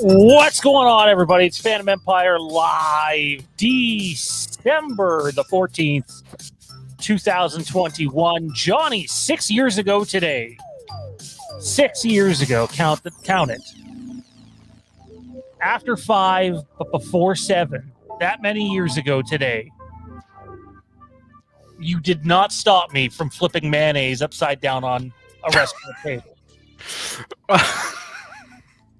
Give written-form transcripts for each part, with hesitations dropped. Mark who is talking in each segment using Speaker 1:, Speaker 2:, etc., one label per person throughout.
Speaker 1: What's going on, everybody? It's Fandom Empire Live, December the 14th, 2021. Johnny, 6 years ago today. 6 years ago. Count it. After 5, but before 7. That many years ago today. You did not stop me from flipping mayonnaise upside down on a restaurant table.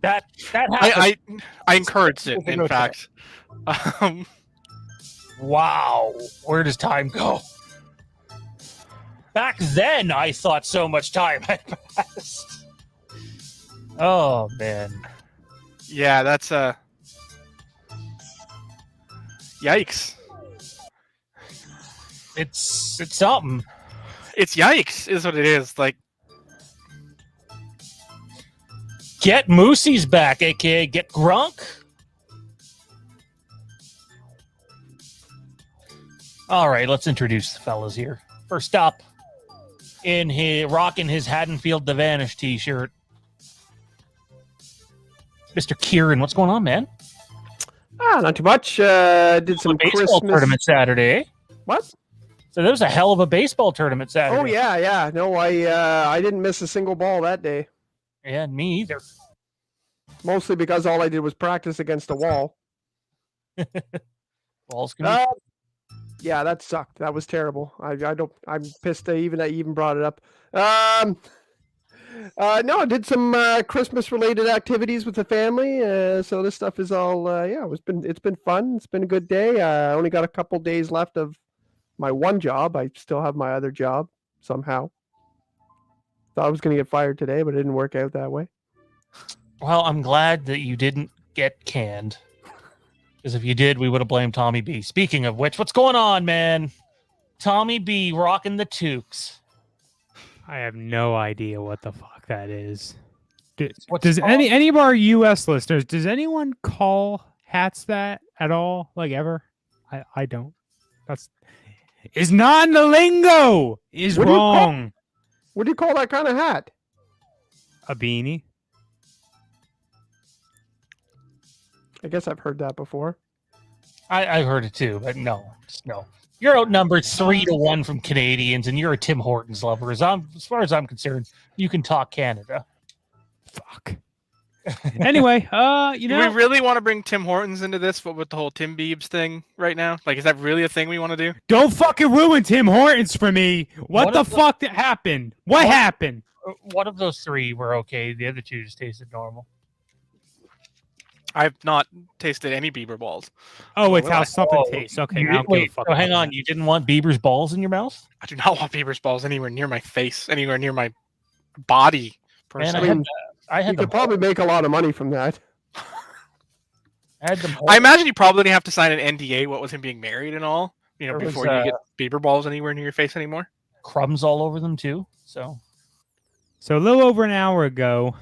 Speaker 1: That happened.
Speaker 2: I encouraged it, in fact.
Speaker 1: Wow. Where does time go? Back then, I thought so much time had passed. Oh, man.
Speaker 2: Yeah, that's yikes.
Speaker 1: It's something.
Speaker 2: It's yikes, is what it is. Like,
Speaker 1: get Moosey's back, a.k.a. get Grunk. All right, let's introduce the fellas here. First up, rocking his Haddonfield the Vanish t-shirt, Mr. Kieran. What's going on, man?
Speaker 3: Not too much. Did some
Speaker 1: baseball
Speaker 3: Christmas
Speaker 1: tournament Saturday.
Speaker 3: What?
Speaker 1: So there was a hell of a baseball tournament Saturday.
Speaker 3: Oh yeah. No, I didn't miss a single ball that day.
Speaker 1: Yeah, me either.
Speaker 3: Mostly because all I did was practice against the wall.
Speaker 1: Balls can be...
Speaker 3: Yeah, that sucked. That was terrible. I'm pissed I even brought it up. No, I did some Christmas related activities with the family. So this stuff is all it's been fun. It's been a good day. I only got a couple days left of my one job. I still have my other job somehow. Thought I was going to get fired today, but it didn't work out that way.
Speaker 1: Well, I'm glad that you didn't get canned. Because if you did, we would have blamed Tommy B. Speaking of which, what's going on, man? Tommy B rocking the toques.
Speaker 4: I have no idea what the fuck that is.
Speaker 1: Does
Speaker 4: any of our U.S. listeners, does anyone call hats that at all? Like ever? I don't. It's not in the lingo. Is wrong.
Speaker 3: What do you call that kind of hat?
Speaker 4: A beanie.
Speaker 3: I guess I've heard that before.
Speaker 1: I've heard it too, but no. You're outnumbered 3-1 from Canadians, and you're a Tim Hortons lover. As far as I'm concerned, you can talk Canada.
Speaker 4: Fuck. Anyway,
Speaker 2: Do we really want to bring Tim Hortons into this, but with the whole Tim Biebs thing right now? Like, is that really a thing we want to do?
Speaker 4: don't fucking ruin Tim Hortons for me. What
Speaker 1: One
Speaker 4: the
Speaker 1: of the-
Speaker 4: fuck that happened? What
Speaker 1: One-
Speaker 4: happened?
Speaker 1: One of those three were okay. The other two just tasted normal.
Speaker 2: I've not tasted any Bieber balls.
Speaker 4: Oh, it's
Speaker 2: well,
Speaker 4: how something
Speaker 1: Oh,
Speaker 4: tastes. Okay,
Speaker 1: You
Speaker 4: now I don't
Speaker 1: wait,
Speaker 4: give a fuck.
Speaker 1: so hang
Speaker 4: about
Speaker 1: on.
Speaker 4: that.
Speaker 1: You didn't want Bieber's balls in your mouth?
Speaker 2: I do not want Bieber's balls anywhere near my face, anywhere near my body.
Speaker 1: Man,
Speaker 2: Personally.
Speaker 1: I had
Speaker 3: You
Speaker 1: them.
Speaker 3: could probably make a lot of money from that.
Speaker 1: I had them.
Speaker 2: I imagine you probably didn't have to sign an NDA. What with him being married and all,
Speaker 1: There was,
Speaker 2: before you get Bieber balls anywhere near your face anymore.
Speaker 1: crumbs all over them too. So
Speaker 4: So a little over an hour ago,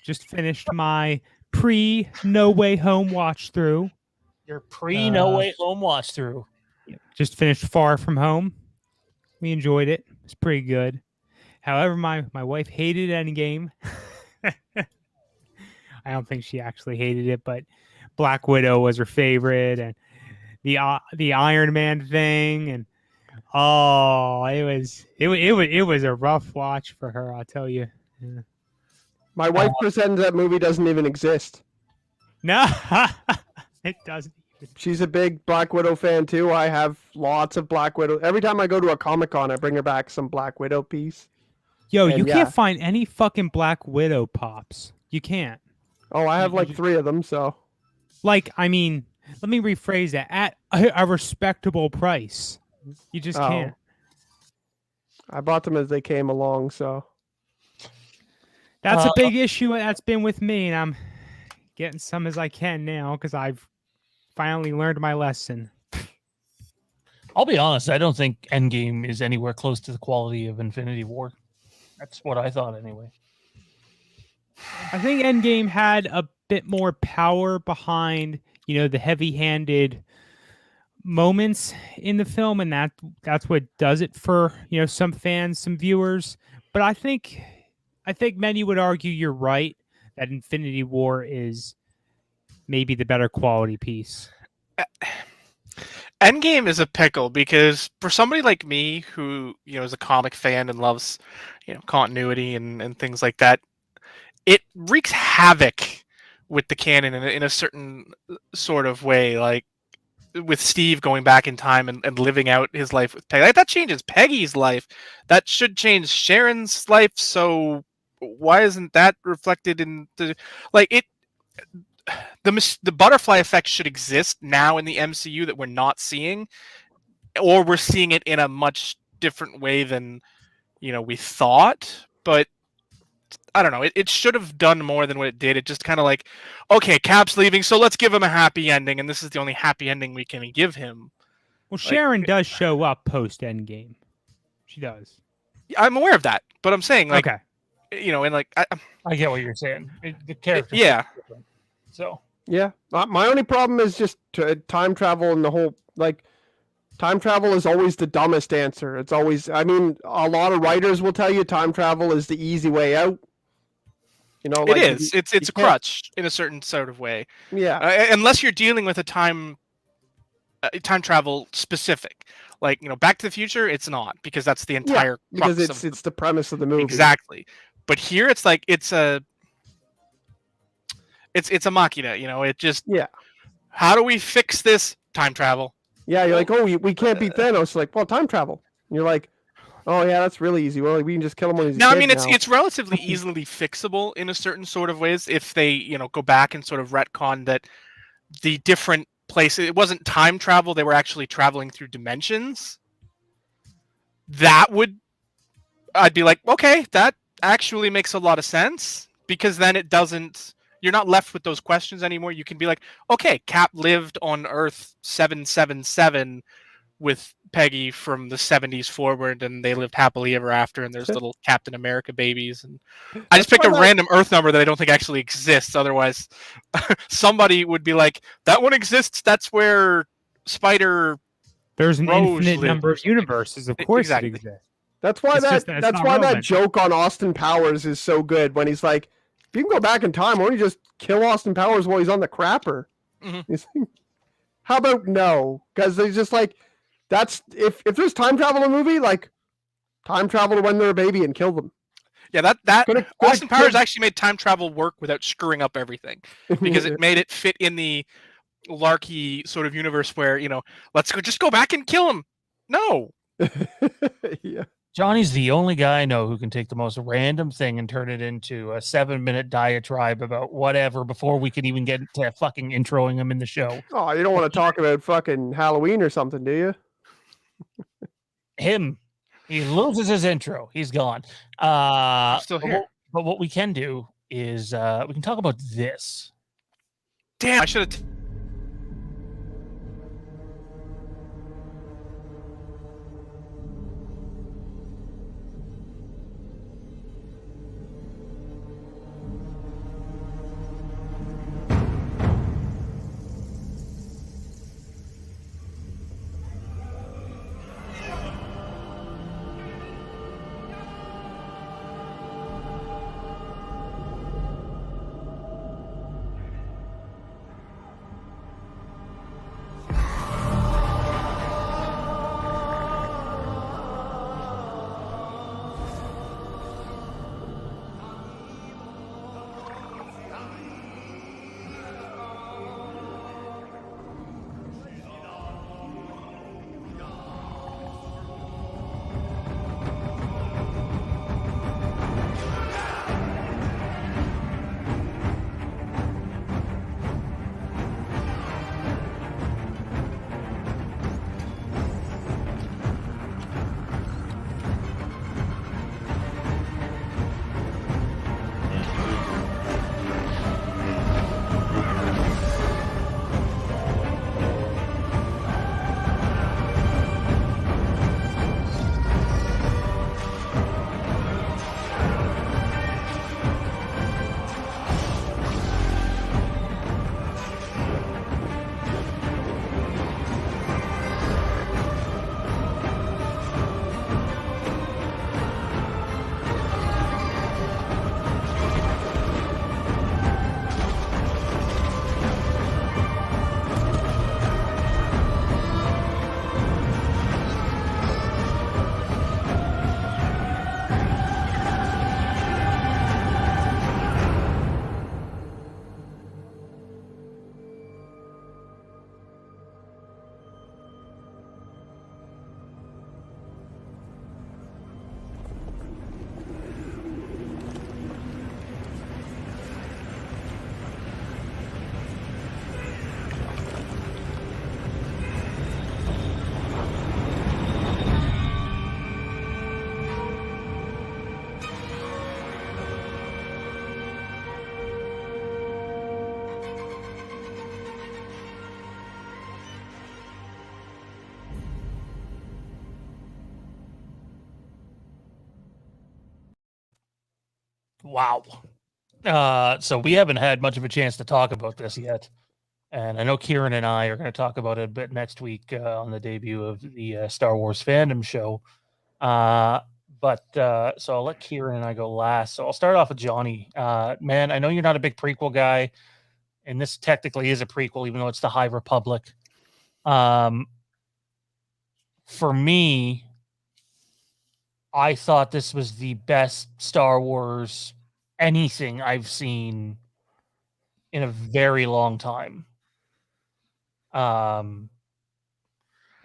Speaker 4: just finished my pre-No Way Home watch through.
Speaker 1: your No
Speaker 4: Uh,
Speaker 1: Way Home watch through.
Speaker 4: Just finished Far From Home. We enjoyed it. It's pretty good. However, my wife hated Endgame. I don't think she actually hated it, but Black Widow was her favorite, and the Iron Man thing, and it was a rough watch for her. I'll tell you. Yeah.
Speaker 3: My wife pretends that movie doesn't even exist.
Speaker 4: No, it doesn't.
Speaker 3: She's a big Black Widow fan too. I have lots of Black Widow. Every time I go to a Comic-Con, I bring her back some Black Widow piece.
Speaker 4: Yo,
Speaker 3: And
Speaker 4: you
Speaker 3: yeah.
Speaker 4: can't find any fucking Black Widow pops. You can't.
Speaker 3: Oh, I have like 3 of them, so
Speaker 4: Like, I mean, let me rephrase that. At a respectable price. You just
Speaker 3: Oh.
Speaker 4: can't.
Speaker 3: I bought them as they came along, so
Speaker 4: That's a big issue that's been with me, and I'm getting some as I can now because I've finally learned my lesson.
Speaker 1: I'll be honest. I don't think Endgame is anywhere close to the quality of Infinity War. That's what I thought anyway.
Speaker 4: I think Endgame had a bit more power behind, the heavy-handed moments in the film, and that's what does it for, some fans, some viewers. But I think many would argue you're right that Infinity War is maybe the better quality piece.
Speaker 2: Endgame is a pickle because for somebody like me who is a comic fan and loves continuity and things like that, it wreaks havoc with the canon in a certain sort of way, like with Steve going back in time and living out his life with Peggy. Like, that changes Peggy's life. That should change Sharon's life. So why isn't that reflected in the butterfly effect should exist now in the MCU that we're not seeing, or we're seeing it in a much different way than we thought. But I don't know. It should have done more than what it did. It just kind of like, okay, Cap's leaving, so let's give him a happy ending, and this is the only happy ending we can give him.
Speaker 4: Well, Sharon does show up post Endgame. She does.
Speaker 2: I'm aware of that, but I'm saying like,
Speaker 4: Okay.
Speaker 2: And like,
Speaker 1: I get what you're saying. The character.
Speaker 2: yeah.
Speaker 1: So
Speaker 3: yeah. My only problem is just time travel and the whole time travel is always the dumbest answer. It's always, I mean, a lot of writers will tell you time travel is the easy way out.
Speaker 2: It is. It's a crutch in a certain sort of way.
Speaker 3: Yeah.
Speaker 2: Unless you're dealing with a time travel specific, like Back to the Future. It's not, because that's the entire
Speaker 3: because
Speaker 2: crux
Speaker 3: it's the premise of the movie.
Speaker 2: Exactly. But here it's like it's a machina. It just How do we fix this? Time travel.
Speaker 3: Yeah, you're like, oh, we can't beat Thanos. Like, well, time travel. And you're like, oh yeah, that's really easy. Well, we can just kill him when he's
Speaker 2: Now,
Speaker 3: a
Speaker 2: I
Speaker 3: kid
Speaker 2: mean,
Speaker 3: now.
Speaker 2: it's relatively easily fixable in a certain sort of ways if they, go back and sort of retcon that the different places. It wasn't time travel; they were actually traveling through dimensions. I'd be like, okay, that actually makes a lot of sense, because then it doesn't. You're not left with those questions anymore. You can be like, okay, Cap lived on Earth 777 with Peggy from the 70s forward, and they lived happily ever after, and there's little Captain America babies. And I just picked a random Earth number that I don't think actually exists. Otherwise, somebody would be like, that one exists. That's where Spider.
Speaker 4: There's an
Speaker 2: Rose
Speaker 4: infinite
Speaker 2: lived.
Speaker 4: number of universes. Of course
Speaker 2: Exactly.
Speaker 4: it exists.
Speaker 3: That's why
Speaker 4: It's just that it's
Speaker 3: that's
Speaker 4: not
Speaker 3: why that
Speaker 4: relevant.
Speaker 3: joke on Austin Powers is so good when he's like, if you can go back in time, why don't you just kill Austin Powers while he's on the crapper?
Speaker 2: Mhm.
Speaker 3: He's like, how about no? Because he's just like, that's if there's time travel in a movie, like time travel to when they're a baby and kill them.
Speaker 2: Yeah, that
Speaker 3: Could've
Speaker 2: Austin Powers
Speaker 3: killed-
Speaker 2: actually made time travel work without screwing up everything, because it made it fit in the larky sort of universe where, let's just go back and kill him. No.
Speaker 3: Yeah.
Speaker 1: Johnny's the only guy I know who can take the most random thing and turn it into a 7-minute diatribe about whatever before we can even get to fucking introing him in the show.
Speaker 3: Oh, you don't want to talk about fucking Halloween or something, do you?
Speaker 1: Him, he loses his intro. He's gone.
Speaker 2: I'm still here.
Speaker 1: But what we can do is we can talk about this.
Speaker 2: Damn, I should have.
Speaker 1: Wow. So we haven't had much of a chance to talk about this yet. And I know Kieran and I are going to talk about it a bit next week on the debut of the Star Wars Fandom show. So I'll let Kieran and I go last. So I'll start off with Johnny. Man, I know you're not a big prequel guy, and this technically is a prequel, even though it's the High Republic. For me, I thought this was the best Star Wars anything I've seen in a very long time.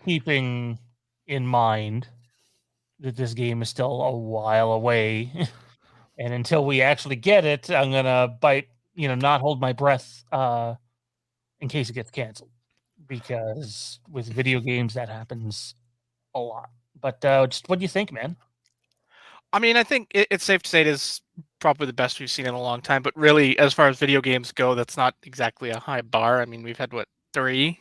Speaker 1: Keeping in mind that this game is still a while away, and until we actually get it, I'm gonna not hold my breath in case it gets canceled, because with video games that happens a lot. But just what do you think, man?
Speaker 2: I mean, I think it's safe to say it is probably the best we've seen in a long time. But really, as far as video games go, that's not exactly a high bar. I mean, we've had, what, 3?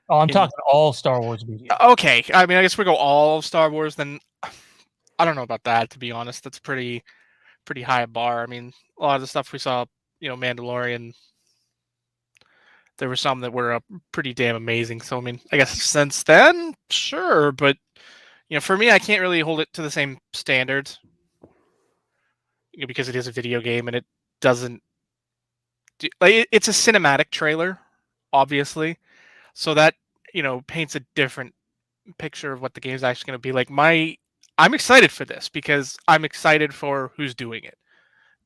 Speaker 1: Oh, I'm talking all Star Wars media.
Speaker 2: Okay. I mean, I guess we go all of Star Wars, then I don't know about that, to be honest. That's pretty high bar. I mean, a lot of the stuff we saw, Mandalorian, there were some that were pretty damn amazing. So, I mean, I guess since then, sure. But, for me, I can't really hold it to the same standard, because it is a video game and it doesn't... it's a cinematic trailer, obviously. So that, paints a different picture of what the game's actually going to be like. I'm excited for this because I'm excited for who's doing it.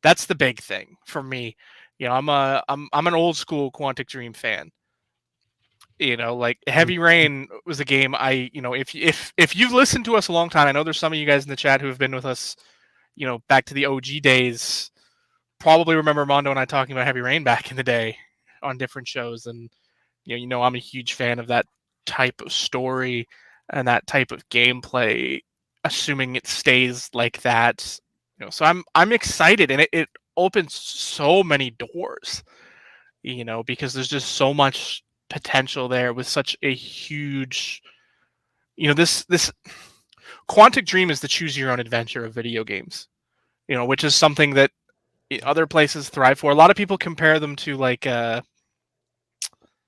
Speaker 2: That's the big thing for me. You know, I'm an old school Quantic Dream fan. You know, like Heavy Rain was a game if you've listened to us a long time, I know there's some of you guys in the chat who have been with us, back to the OG days, probably remember Mondo and I talking about Heavy Rain back in the day on different shows. And I'm a huge fan of that type of story and that type of gameplay, assuming it stays like that. So I'm excited, and it opens so many doors, because there's just so much potential there with such a huge, this Quantic Dream is the choose your own adventure of video games, which is something that other places thrive for. A lot of people compare them to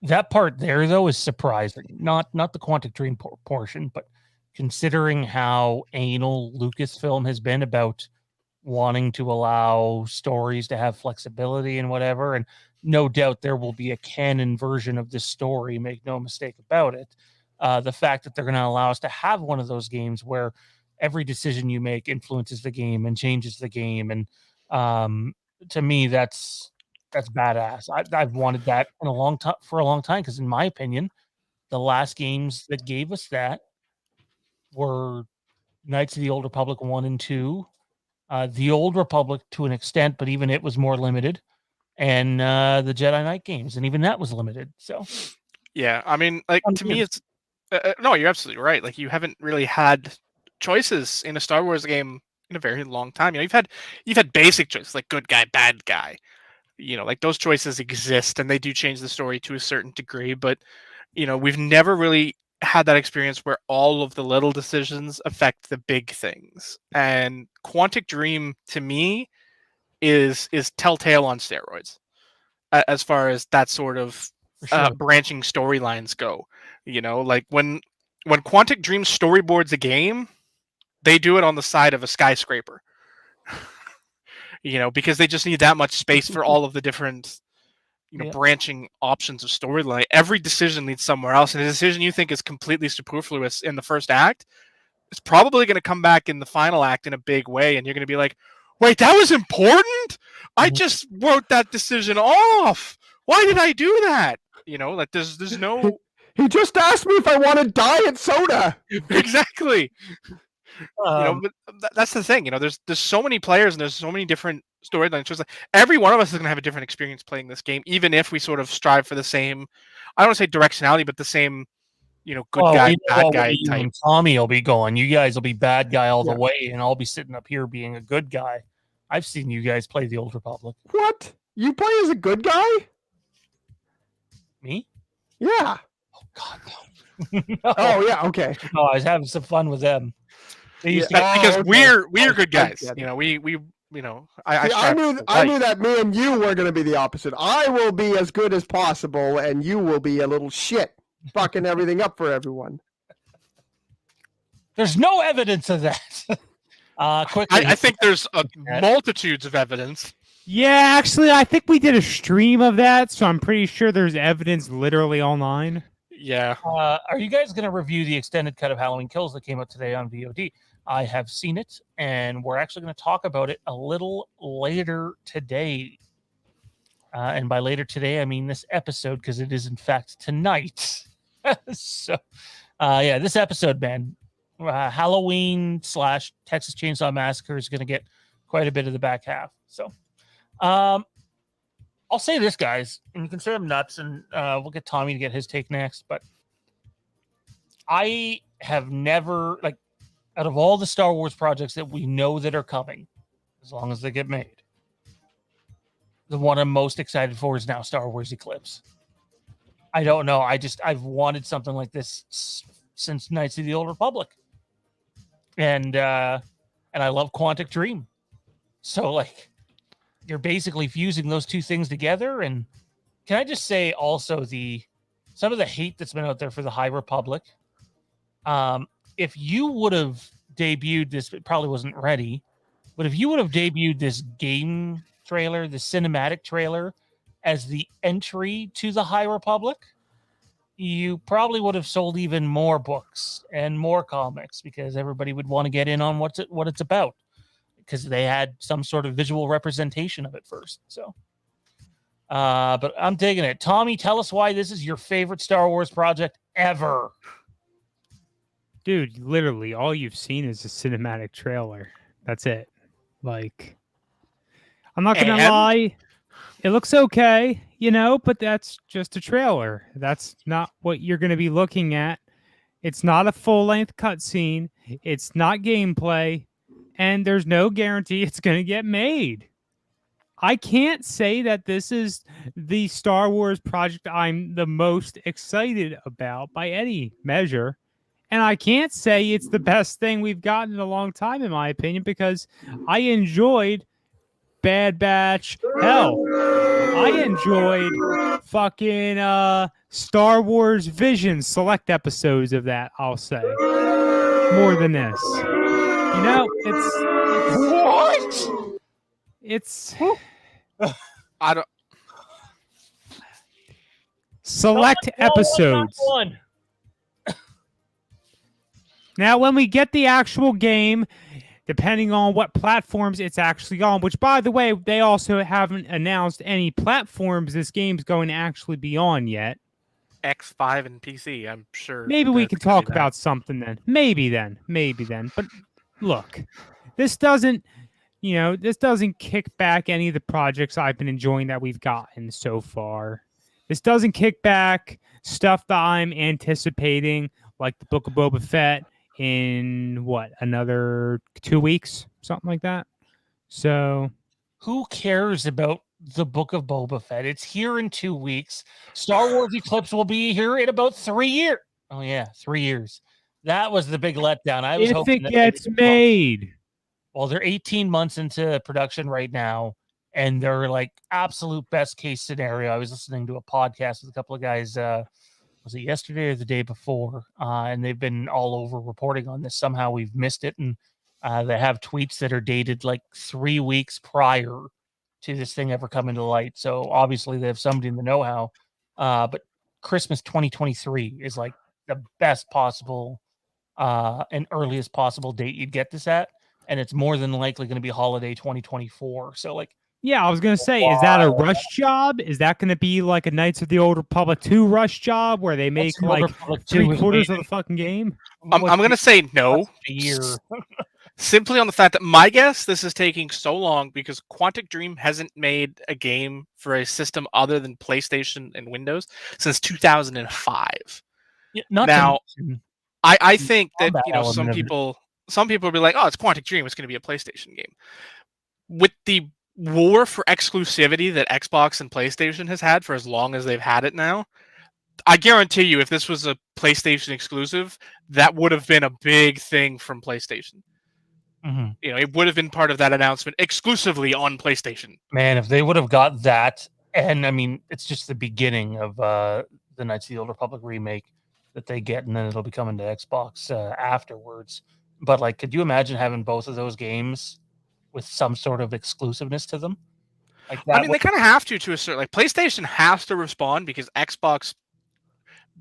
Speaker 1: that part there though is surprising. Not the Quantic Dream portion, but considering how anal Lucasfilm has been about wanting to allow stories to have flexibility and whatever, and no doubt there will be a canon version of this story, make no mistake about it. The fact that they're going to allow us to have one of those games where every decision you make influences the game and changes the game, and to me that's badass. I've wanted that for a long time, because in my opinion, the last games that gave us that were Knights of the Old Republic 1 and 2, the Old Republic to an extent, but even it was more limited, and the Jedi Knight games, and even that was limited. So,
Speaker 2: yeah, I mean, to me, it's no, you're absolutely right. Like, you haven't really had choices in a Star Wars game in a very long time. You've had basic choices like good guy, bad guy. Like those choices exist, and they do change the story to a certain degree. But we've never really had that experience where all of the little decisions affect the big things. And Quantic Dream, to me, is Telltale on steroids, as far as that sort of
Speaker 1: sure.
Speaker 2: branching storylines go. Like when Quantic Dream storyboards a game, they do it on the side of a skyscraper. Because they just need that much space for all of the different branching options of storyline. Every decision leads somewhere else, and a decision you think is completely superfluous in the first act, it's probably going to come back in the final act in a big way, and you're going to be like, wait, that was important? I just wrote that decision off. Why did I do that? Like there's no...
Speaker 3: He just asked me if I wanted diet soda.
Speaker 2: Exactly. But that's the thing. There's so many players, and there's so many different storylines. Like, every one of us is going to have a different experience playing this game, even if we sort of strive for the same, I don't want to say directionality, but the same, good guy, bad guy type.
Speaker 1: Tommy will be going. You guys will be bad guy all the way, and I'll be sitting up here being a good guy. I've seen you guys play the Old Republic.
Speaker 3: What? You play as a good guy?
Speaker 1: Me?
Speaker 3: Yeah.
Speaker 1: Oh God, no. No.
Speaker 3: Oh yeah. Okay.
Speaker 1: No, I was having some fun with them. They used
Speaker 2: because we're good guys. I
Speaker 3: knew that me and you were going to be the opposite. I will be as good as possible, and you will be a little shit, fucking everything up for everyone.
Speaker 1: There's no evidence of that. Quickly,
Speaker 2: I think there's multitudes of evidence.
Speaker 4: Yeah, actually, I think we did a stream of that, so I'm pretty sure there's evidence literally online.
Speaker 2: Yeah.
Speaker 1: Are you guys going to review the extended cut of Halloween Kills that came out today on VOD? I have seen it, and we're actually going to talk about it a little later today. And by later today, I mean this episode, because it is, in fact, tonight. So, this episode, man, Halloween / Texas Chainsaw Massacre is going to get quite a bit of the back half. So, I'll say this, guys, and you can say I'm nuts, and we'll get Tommy to get his take next, but I have never, out of all the Star Wars projects that we know that are coming, as long as they get made, the one I'm most excited for is now Star Wars Eclipse. I don't know. I've wanted something like this since Knights of the Old Republic. And I love Quantic Dream. So, you're basically fusing those two things together. And can I just say also some of the hate that's been out there for the High Republic, if you would have debuted this, it probably wasn't ready, but if you would have debuted this game trailer, the cinematic trailer, as the entry to the High Republic, you probably would have sold even more books and more comics because everybody would want to get in on what it's about because they had some sort of visual representation of it first. So, but I'm digging it. Tommy, tell us why this is your favorite Star Wars project ever.
Speaker 4: Dude, literally all you've seen is a cinematic trailer. That's it. Like, I'm not going to
Speaker 2: And?
Speaker 4: lie. It looks okay, but that's just a trailer. That's not what you're going to be looking at. It's not a full-length cutscene. It's not gameplay. And there's no guarantee it's going to get made. I can't say that this is the Star Wars project I'm the most excited about by any measure. And I can't say it's the best thing we've gotten in a long time, in my opinion, because I enjoyed Bad Batch. Hell, I enjoyed fucking Star Wars Vision select episodes of that, I'll say. More than this. It's
Speaker 2: I don't.
Speaker 4: select episodes. Now, when we get the actual game, depending on what platforms it's actually on, which, by the way, they also haven't announced any platforms this game's going to actually be on yet.
Speaker 2: X5 and PC, I'm sure.
Speaker 4: Maybe we
Speaker 2: that's
Speaker 4: can
Speaker 2: gonna
Speaker 4: talk
Speaker 2: be that.
Speaker 4: about something then. Maybe then. But look, this doesn't kick back any of the projects I've been enjoying that we've gotten so far. This doesn't kick back stuff that I'm anticipating, like the Book of Boba Fett in another 2 weeks, something like that. So
Speaker 1: who cares about the Book of Boba Fett? It's here in 2 weeks. Star Wars Eclipse will be here in about 3 years. Oh yeah, 3 years. That was the big letdown. I was hoping
Speaker 4: if it gets made.
Speaker 1: Well, they're 18 months into production right now, and they're like absolute best case scenario. I was listening to a podcast with a couple of guys. Was it yesterday or the day before? And they've been all over reporting on this. Somehow we've missed it. And they have tweets that are dated like 3 weeks prior to this thing ever coming to light. So obviously they have somebody in the know-how. But Christmas 2023 is like the best possible and earliest possible date you'd get this at. And it's more than likely going to be holiday 2024. So like,
Speaker 4: yeah, I was going to say, is that a rush job? Is that going to be like a Knights of the Old Republic 2 rush job where they make like 3/4 of the fucking game?
Speaker 2: I'm going to say no. Simply on the fact that my guess, this is taking so long because Quantic Dream hasn't made a game for a system other than PlayStation and Windows since 2005.
Speaker 1: Yeah,
Speaker 2: now, I think that some
Speaker 1: element
Speaker 2: people will be like, oh, it's Quantic Dream, it's going to be a PlayStation game. With the war for exclusivity that Xbox and PlayStation has had for as long as they've had it now, I guarantee you, if this was a PlayStation exclusive, that would have been a big thing from PlayStation.
Speaker 1: Mm-hmm.
Speaker 2: It would have been part of that announcement exclusively on PlayStation.
Speaker 1: Man, if they would have got that, and I mean, it's just the beginning of the Knights of the Old Republic remake that they get, and then it'll be coming to Xbox afterwards. But like, could you imagine having both of those games with some sort of exclusiveness to them? Like that
Speaker 2: they kind of have to a certain, like, PlayStation has to respond because Xbox,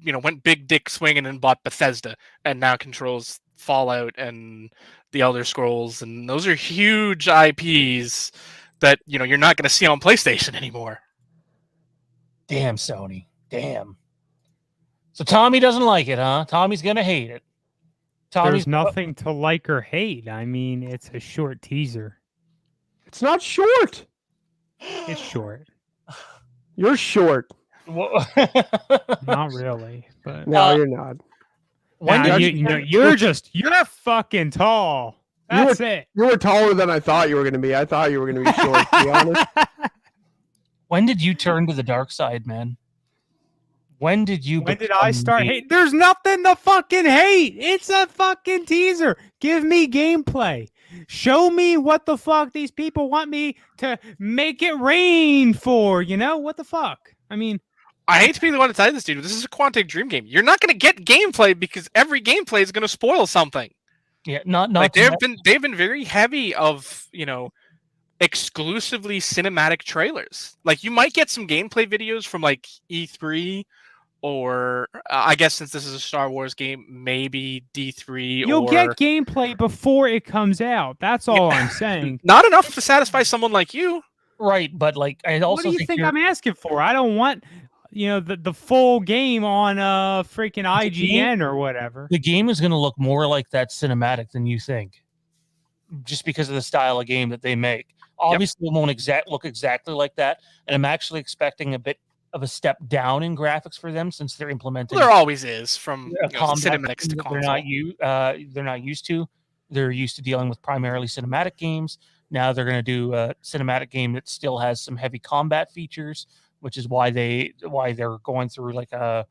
Speaker 2: went big dick swinging and bought Bethesda and now controls Fallout and the Elder Scrolls, and those are huge IPs that you're not going to see on PlayStation anymore.
Speaker 1: Damn, Sony. Damn. So Tommy doesn't like it, huh? Tommy's gonna hate it.
Speaker 4: There's nothing to like or hate. I mean, it's a short teaser.
Speaker 3: It's not short.
Speaker 4: It's short.
Speaker 3: You're short.
Speaker 4: Not really, but
Speaker 3: no, you're not.
Speaker 4: You're fucking tall. That's it.
Speaker 3: You were taller than I thought you were going to be. I thought you were going to be short, to be honest.
Speaker 1: When did you turn to the dark side, man? When did
Speaker 4: I start hating? There's nothing to fucking hate. It's a fucking teaser. Give me gameplay. Show me what the fuck these people want me to make it rain for. What the fuck? I mean,
Speaker 2: I hate to be the one to tell you this, dude. This is a Quantic Dream game. You're not going to get gameplay because every gameplay is going to spoil something.
Speaker 1: Yeah, not
Speaker 2: like they've been very heavy of exclusively cinematic trailers. Like, you might get some gameplay videos from like E3 or I guess since this is a Star Wars game, maybe D3
Speaker 4: You'll
Speaker 2: or
Speaker 4: get gameplay before it comes out. That's all I'm saying.
Speaker 2: not enough to satisfy someone like you.
Speaker 1: Right, but like I
Speaker 4: What
Speaker 1: also
Speaker 4: do you
Speaker 1: think
Speaker 4: think
Speaker 1: you're-
Speaker 4: I'm asking for? I don't want, the full game on freaking IGN or whatever.
Speaker 1: the game is going to look more like that cinematic than you think, just because of the style of game that they make. Obviously, it won't look exactly like that, and I'm actually expecting a bit of a step down in graphics for them since they're implementing
Speaker 2: There always is from
Speaker 1: a combat
Speaker 2: cinematics
Speaker 1: system
Speaker 2: to
Speaker 1: that
Speaker 2: console.
Speaker 1: they're not used to. They're used to dealing with primarily cinematic games. Now they're going to do a cinematic game that still has some heavy combat features, which is why they're going through like a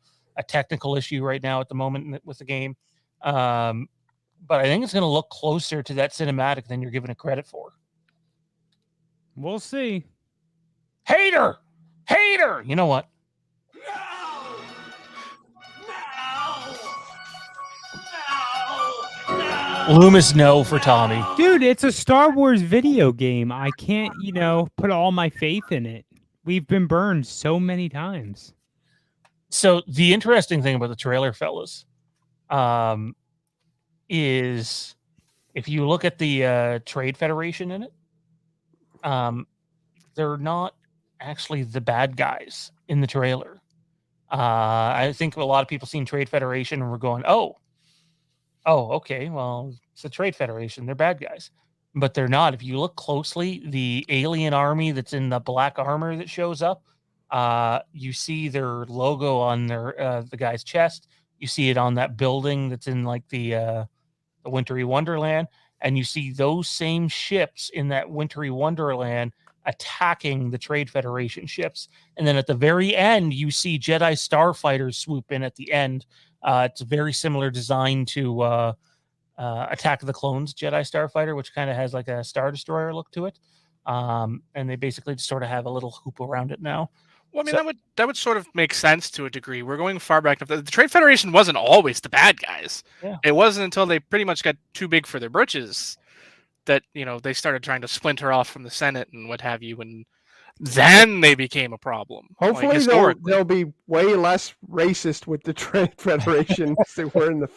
Speaker 1: technical issue right now at the moment with the game. But I think it's going to look closer to that cinematic than you're giving it credit for.
Speaker 4: We'll see.
Speaker 1: Hater! You know what? Loomis, no for Tommy.
Speaker 4: Dude, it's a Star Wars video game. I can't, put all my faith in it. We've been burned so many times.
Speaker 1: So the interesting thing about the trailer, fellas, is if you look at the Trade Federation in it, they're not actually the bad guys in the trailer. I think a lot of people seen Trade Federation and were going, oh, okay, well, it's the Trade Federation. They're bad guys. But they're not. If you look closely, the alien army that's in the black armor that shows up, you see their logo on the guy's chest. You see it on that building that's in like the Wintry Wonderland. And you see those same ships in that Wintry Wonderland attacking the Trade Federation ships. And then at the very end, you see Jedi starfighters swoop in at the end. It's a very similar design to Attack of the Clones Jedi starfighter, which kind of has like a Star Destroyer look to it. And they basically just sort of have a little hoop around it now.
Speaker 2: Well, I mean, that would sort of make sense to a degree. We're going far back enough. The Trade Federation wasn't always the bad guys.
Speaker 1: Yeah.
Speaker 2: It wasn't until they pretty much got too big for their britches that they started trying to splinter off from the Senate and what have you, and then they became a problem.
Speaker 3: Hopefully, they'll be way less racist with the Trade Federation as they were in the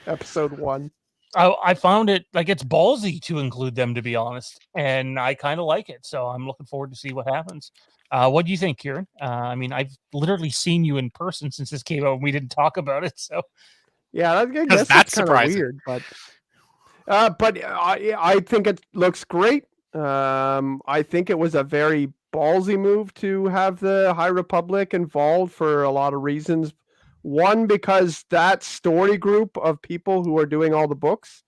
Speaker 3: episode 1.
Speaker 1: I found it like it's ballsy to include them, to be honest, and I kind of like it. So I'm looking forward to see what happens. What do you think, Kieran? I mean, I've literally seen you in person since this came out, and we didn't talk about it. So
Speaker 3: yeah, I guess that's kind of weird, but I think it looks great. I think it was a very ballsy move to have the High Republic involved for a lot of reasons. One, because that story group of people who are doing all the books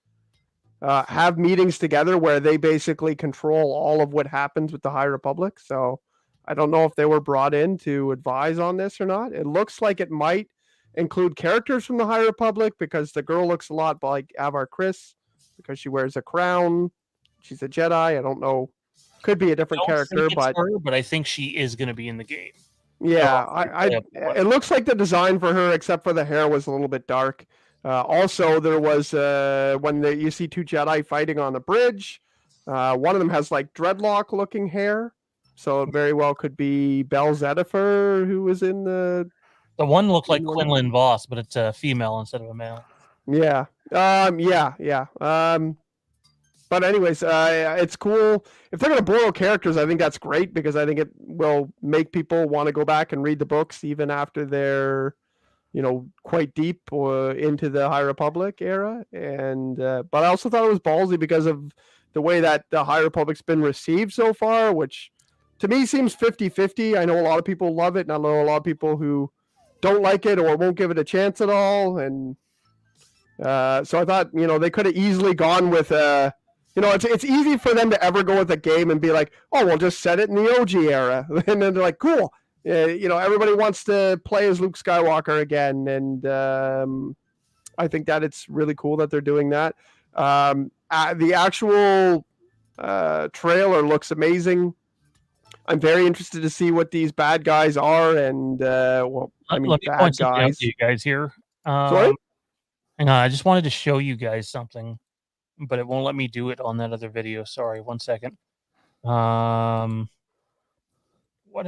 Speaker 3: have meetings together where they basically control all of what happens with the High Republic. So I don't know if they were brought in to advise on this or not. It looks like it might include characters from the High Republic because the girl looks a lot like Avar Kriss because she wears a crown. She's a Jedi. I don't know. Could be a different character,
Speaker 1: but I think she is going to be in the game.
Speaker 3: Yeah, it looks like the design for her, except for the hair, was a little bit dark. Also, there was when you see two Jedi fighting on a bridge. One of them has like dreadlock-looking hair, so it very well could be Belle Zettifer, who was in the.
Speaker 1: The one looked like Quinlan Voss, but it's a female instead of a male.
Speaker 3: Yeah. But anyways, it's cool. If they're going to borrow characters, I think that's great because I think it will make people want to go back and read the books even after they're, quite deep into the High Republic era. And but I also thought it was ballsy because of the way that the High Republic's been received so far, which to me seems 50-50. I know a lot of people love it, and I know a lot of people who don't like it or won't give it a chance at all. And so I thought, they could have easily gone with it's easy for them to ever go with a game and be like, oh, we'll just set it in the OG era. And then they're like, cool. Everybody wants to play as Luke Skywalker again. And I think that it's really cool that they're doing that. The actual trailer looks amazing. I'm very interested to see what these bad guys are. And,
Speaker 1: let me point something out to you guys here.
Speaker 3: Sorry?
Speaker 1: Hang on, I just wanted to show you guys something. But it won't let me do it on that other video. Sorry, 1 second. What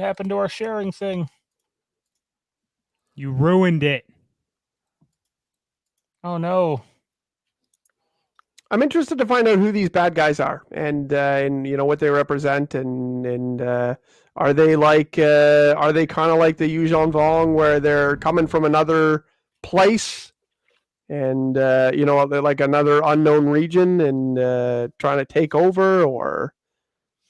Speaker 1: happened to our sharing thing?
Speaker 4: You ruined it.
Speaker 1: Oh no.
Speaker 3: I'm interested to find out who these bad guys are and what they represent and are they kind of like the Yuuzhan Vong where they're coming from another place and they're like another unknown region and trying to take over, or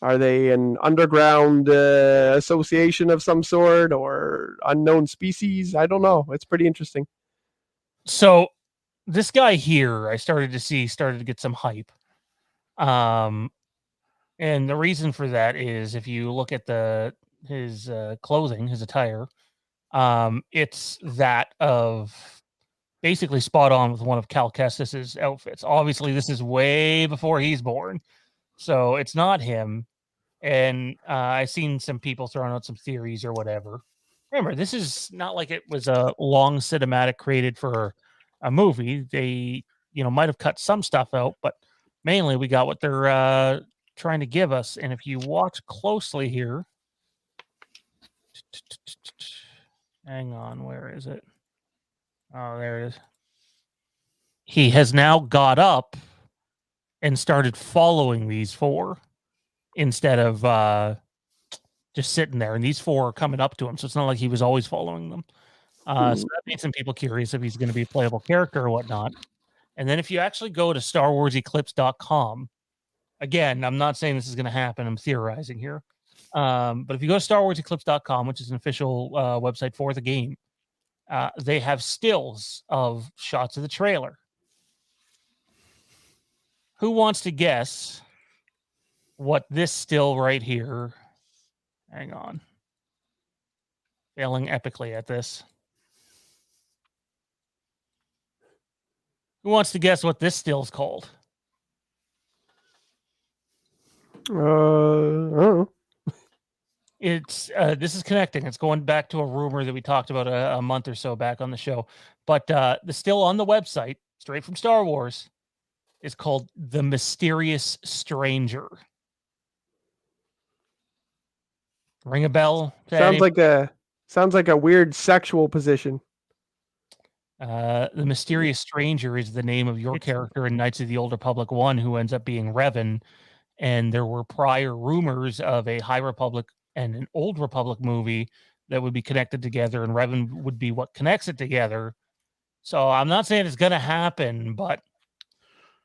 Speaker 3: are they an underground association of some sort or unknown species? I don't know. It's pretty interesting.
Speaker 1: So this guy here, I started to get some hype. And the reason for that is if you look at his clothing, his attire, it's that of basically spot on with one of Cal Kestis's outfits. Obviously, this is way before he's born, so it's not him. And I've seen some people throwing out some theories or whatever. Remember, this is not like it was a long cinematic created for a movie. They, might have cut some stuff out, but mainly we got what they're trying to give us. And if you watch closely here, hang on, where is it? Oh, there it is. He has now got up and started following these four instead of just sitting there. And these four are coming up to him, so it's not like he was always following them. So that made some people curious if he's going to be a playable character or whatnot. And then if you actually go to StarWarsEclipse.com, again, I'm not saying this is going to happen. I'm theorizing here. But if you go to StarWarsEclipse.com, which is an official website for the game, they have stills of shots of the trailer. Who wants to guess what this still right here? Hang on. Failing epically at this. Who wants to guess what this still's called?
Speaker 3: I don't know.
Speaker 1: It's this is connecting. It's going back to a rumor that we talked about a month or so back on the show. But the still on the website, straight from Star Wars, is called The Mysterious Stranger. Ring a bell?
Speaker 3: Sounds like a weird sexual position.
Speaker 1: The Mysterious Stranger is the name of your character in Knights of the Old Republic 1, who ends up being Revan. And there were prior rumors of a High Republic and an Old Republic movie that would be connected together, and Revan would be what connects it together. So I'm not saying it's going to happen, but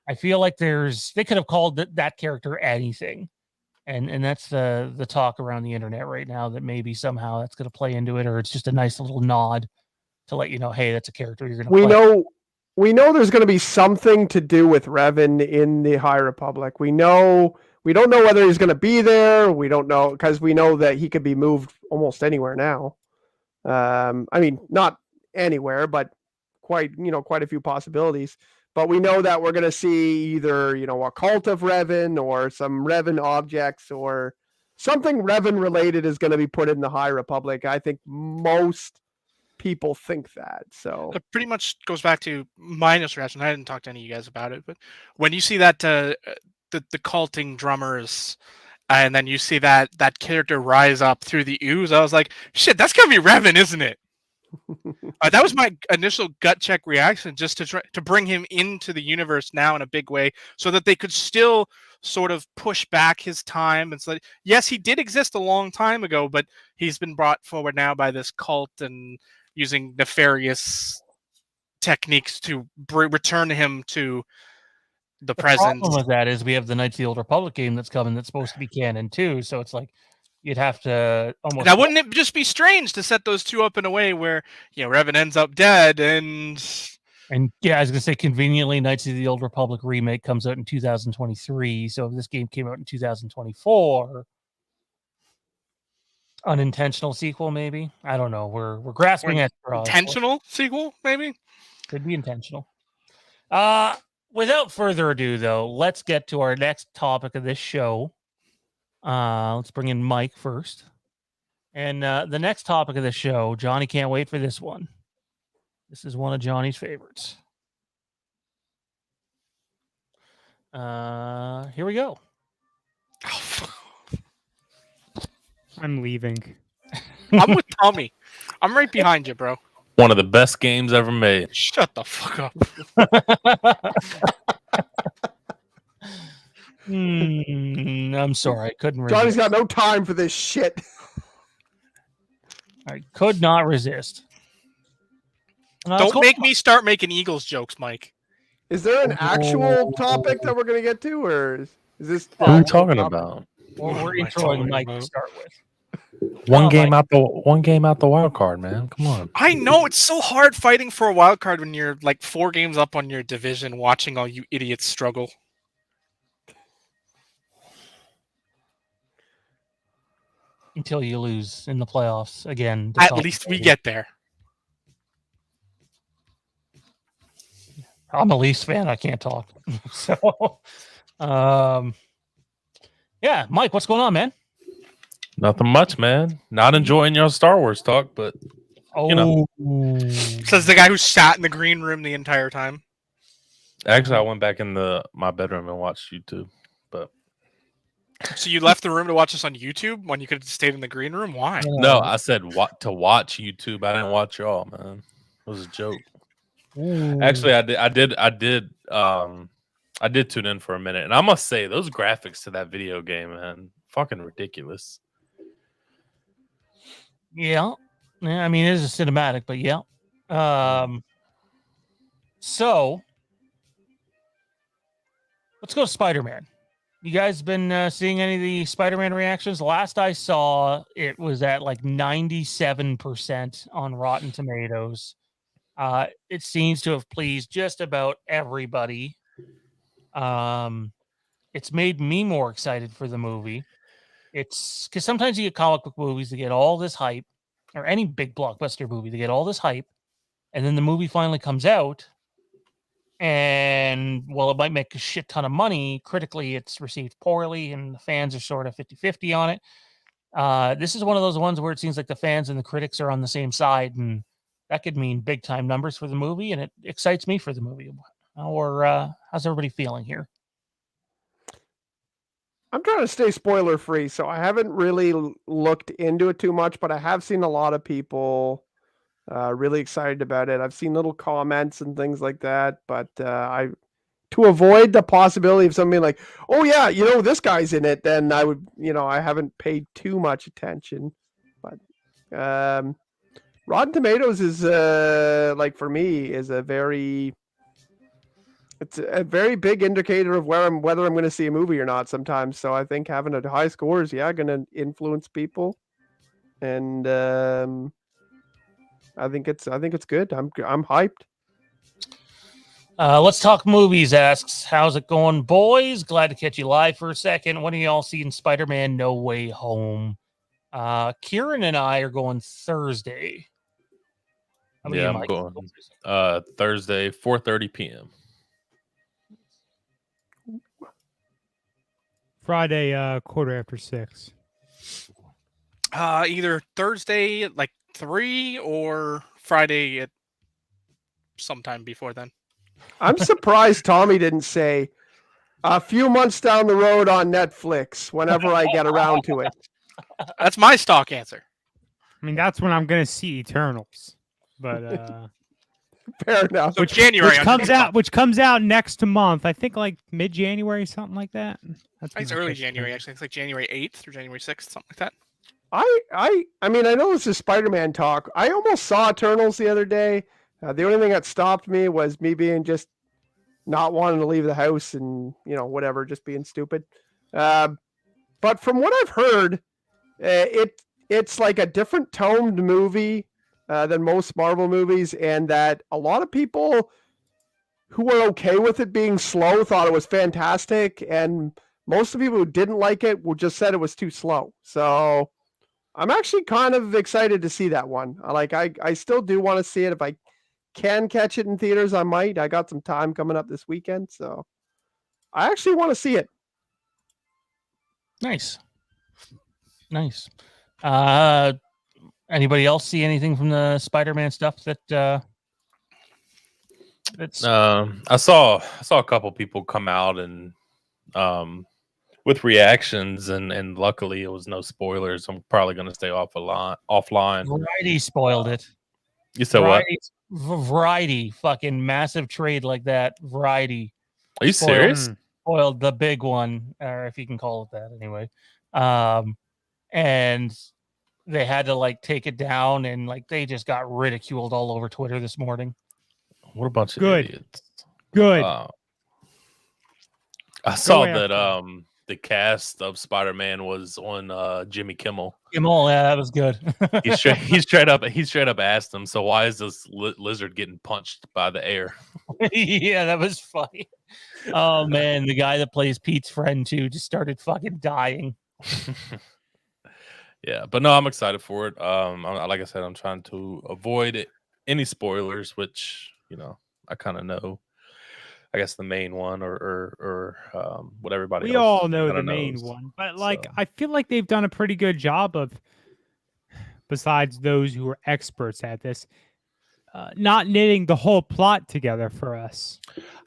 Speaker 1: I feel like they could have called that character anything. And that's the talk around the internet right now, that maybe somehow that's going to play into it, or it's just a nice little nod to let you know, hey, that's a character you're going to play.
Speaker 3: We know there's going to be something to do with Revan in the High Republic. We don't know whether he's going to be there. We don't know, because we know that he could be moved almost anywhere now. I mean, not anywhere, but quite a few possibilities. But we know that we're going to see either, a cult of Revan or some Revan objects or something Revan related is going to be put in the High Republic. I think most people think that. So
Speaker 2: it pretty much goes back to my initial reaction. I didn't talk to any of you guys about it, but when you see that the culting drummers, and then you see that character rise up through the ooze, I was like, shit, that's gonna be Revan, isn't it? That was my initial gut check reaction, just to try to bring him into the universe now in a big way, so that they could still sort of push back his time. And so, yes, he did exist a long time ago, but he's been brought forward now by this cult and using nefarious techniques to return him to the present.
Speaker 1: The problem with that is we have the Knights of the Old Republic game that's coming that's supposed to be canon too. So it's like you'd have to almost.
Speaker 2: Now, wouldn't it just be strange to set those two up in a way where Revan ends up dead and
Speaker 1: yeah, I was gonna say conveniently, Knights of the Old Republic remake comes out in 2023. So if this game came out in 2024. Unintentional sequel, maybe. I don't know. We're grasping at straws.
Speaker 2: Intentional sequel, maybe.
Speaker 1: Could be intentional. Without further ado, though, let's get to our next topic of this show. Let's bring in Mike first. And the next topic of the show, Johnny can't wait for this one. This is one of Johnny's favorites. Here we go.
Speaker 4: I'm leaving.
Speaker 2: I'm with Tommy. I'm right behind you, bro.
Speaker 5: One of the best games ever made.
Speaker 2: Shut the fuck up.
Speaker 1: I'm sorry, I couldn't
Speaker 3: Johnny's
Speaker 1: resist.
Speaker 3: got no time for this shit.
Speaker 1: I could not resist.
Speaker 2: Don't make me start making Eagles jokes, Mike.
Speaker 3: Is there an actual topic that we're gonna get to, or is this?
Speaker 5: What are we talking about?
Speaker 1: We're
Speaker 2: What am I
Speaker 1: introing
Speaker 2: talking
Speaker 1: Mike to
Speaker 2: about?
Speaker 1: start with.
Speaker 5: One
Speaker 1: Oh,
Speaker 5: game out the wild card, man. Come on.
Speaker 2: I know it's so hard fighting for a wild card when you're like 4 games up on your division, watching all you idiots struggle.
Speaker 1: Until you lose in the playoffs again.
Speaker 2: At least we get there.
Speaker 1: I'm a Leafs fan. I can't talk. So, yeah, Mike, what's going on, man?
Speaker 5: Nothing much, man. Not enjoying your Star Wars talk, but you know.
Speaker 2: Says the guy who sat in the green room the entire time.
Speaker 5: Actually, I went back in my bedroom and watched YouTube. But
Speaker 2: So you left the room to watch us on YouTube when you could have stayed in the green room? Why?
Speaker 5: no, I said to watch YouTube. I didn't watch y'all, man. It was a joke. Actually, I did tune in for a minute, and I must say those graphics to that video game, man, fucking ridiculous.
Speaker 1: Yeah. I mean, it is a cinematic, but yeah. So let's go to Spider-Man. You guys been seeing any of the Spider-Man reactions? Last I saw, it was at like 97% on Rotten Tomatoes. It seems to have pleased just about everybody. It's made me more excited for the movie. It's because sometimes you get comic book movies that get all this hype, or any big blockbuster movie, they get all this hype, and then the movie finally comes out, and well, it might make a shit ton of money. Critically, it's received poorly, and the fans are sort of 50-50 on it. This is one of those ones where it seems like the fans and the critics are on the same side, and that could mean big time numbers for the movie, and it excites me for the movie. Or how's everybody feeling here?
Speaker 3: I'm trying to stay spoiler free, so I haven't really looked into it too much, but I have seen a lot of people really excited about it. I've seen little comments and things like that, but to avoid the possibility of something like, oh yeah, this guy's in it, then I would, I haven't paid too much attention. But Rotten Tomatoes is like for me is it's a very big indicator of whether I'm going to see a movie or not sometimes. So I think having a high score is going to influence people, and I think it's good. I'm hyped.
Speaker 1: Let's talk movies. Asks, how's it going, boys? Glad to catch you live for a second. When are y'all seeing Spider-Man: No Way Home? Kieran and I are going Thursday.
Speaker 5: Yeah, I'm going Thursday, 4:30 p.m.
Speaker 4: Friday, 6:15.
Speaker 2: Either Thursday at like 3 or Friday at sometime before then.
Speaker 3: I'm surprised Tommy didn't say a few months down the road on Netflix whenever I get around to it.
Speaker 2: That's my stock answer.
Speaker 4: I mean, that's when I'm going to see Eternals. But
Speaker 3: fair enough.
Speaker 2: So January
Speaker 4: which comes out next month. I think like mid-January, something like that.
Speaker 2: It's early January actually. It's like January 8th or January 6th, something like that.
Speaker 3: I mean, I know this is Spider-Man talk. I almost saw Eternals the other day. The only thing that stopped me was me being just not wanting to leave the house and, whatever, just being stupid. But from what I've heard, it's like a different toned movie than most Marvel movies, and that a lot of people who were okay with it being slow thought it was fantastic, and most of the people who didn't like it just said it was too slow. So I'm actually kind of excited to see that one. I still do want to see it. If I can catch it in theaters, I might. I got some time coming up this weekend, so I actually want to see it.
Speaker 1: Nice. Anybody else see anything from the Spider-Man stuff that's
Speaker 5: I saw a couple people come out and with reactions, and luckily it was no spoilers. I'm probably going to stay offline.
Speaker 1: Variety spoiled it.
Speaker 5: You said what?
Speaker 1: Variety, fucking massive trade like that. Variety.
Speaker 5: Are you serious?
Speaker 1: Spoiled the big one, or if you can call it that anyway. And they had to like take it down, and like they just got ridiculed all over Twitter this morning.
Speaker 5: What a bunch of
Speaker 4: Good.
Speaker 5: idiots.
Speaker 4: Good.
Speaker 5: I saw
Speaker 4: after
Speaker 5: that the cast of Spider-Man was on Jimmy Kimmel.
Speaker 1: Kimmel, yeah, that was good.
Speaker 5: He straight up asked him, so why is this lizard getting punched by the air?
Speaker 1: Yeah, that was funny. Oh man, the guy that plays Pete's friend too just started fucking dying.
Speaker 5: Yeah, but no, I'm excited for it. Like I said, I'm trying to avoid any spoilers, which I kind of know. I guess the main one, or what everybody.
Speaker 4: We
Speaker 5: else
Speaker 4: all know the
Speaker 5: kinda
Speaker 4: main
Speaker 5: knows.
Speaker 4: one, but
Speaker 5: So.
Speaker 4: I feel like they've done a pretty good job of, besides those who are experts at this, not knitting the whole plot together for us.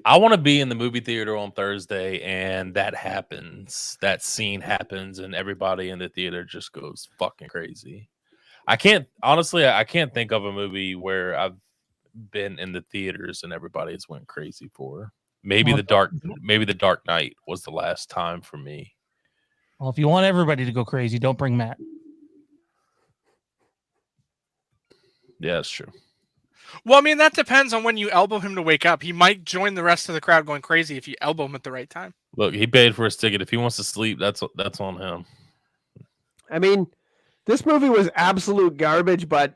Speaker 5: I want to be in the movie theater on Thursday, and that happens. That scene happens, and everybody in the theater just goes fucking crazy. I can't think of a movie where I've been in the theaters and everybody's went crazy for. Maybe the Dark Knight was the last time for me.
Speaker 1: Well, if you want everybody to go crazy, don't bring Matt.
Speaker 5: Yeah, that's true.
Speaker 2: Well, I mean, that depends on when you elbow him to wake up. He might join the rest of the crowd going crazy if you elbow him at the right time.
Speaker 5: Look, he paid for his ticket. If he wants to sleep, that's on him.
Speaker 3: I mean, this movie was absolute garbage, but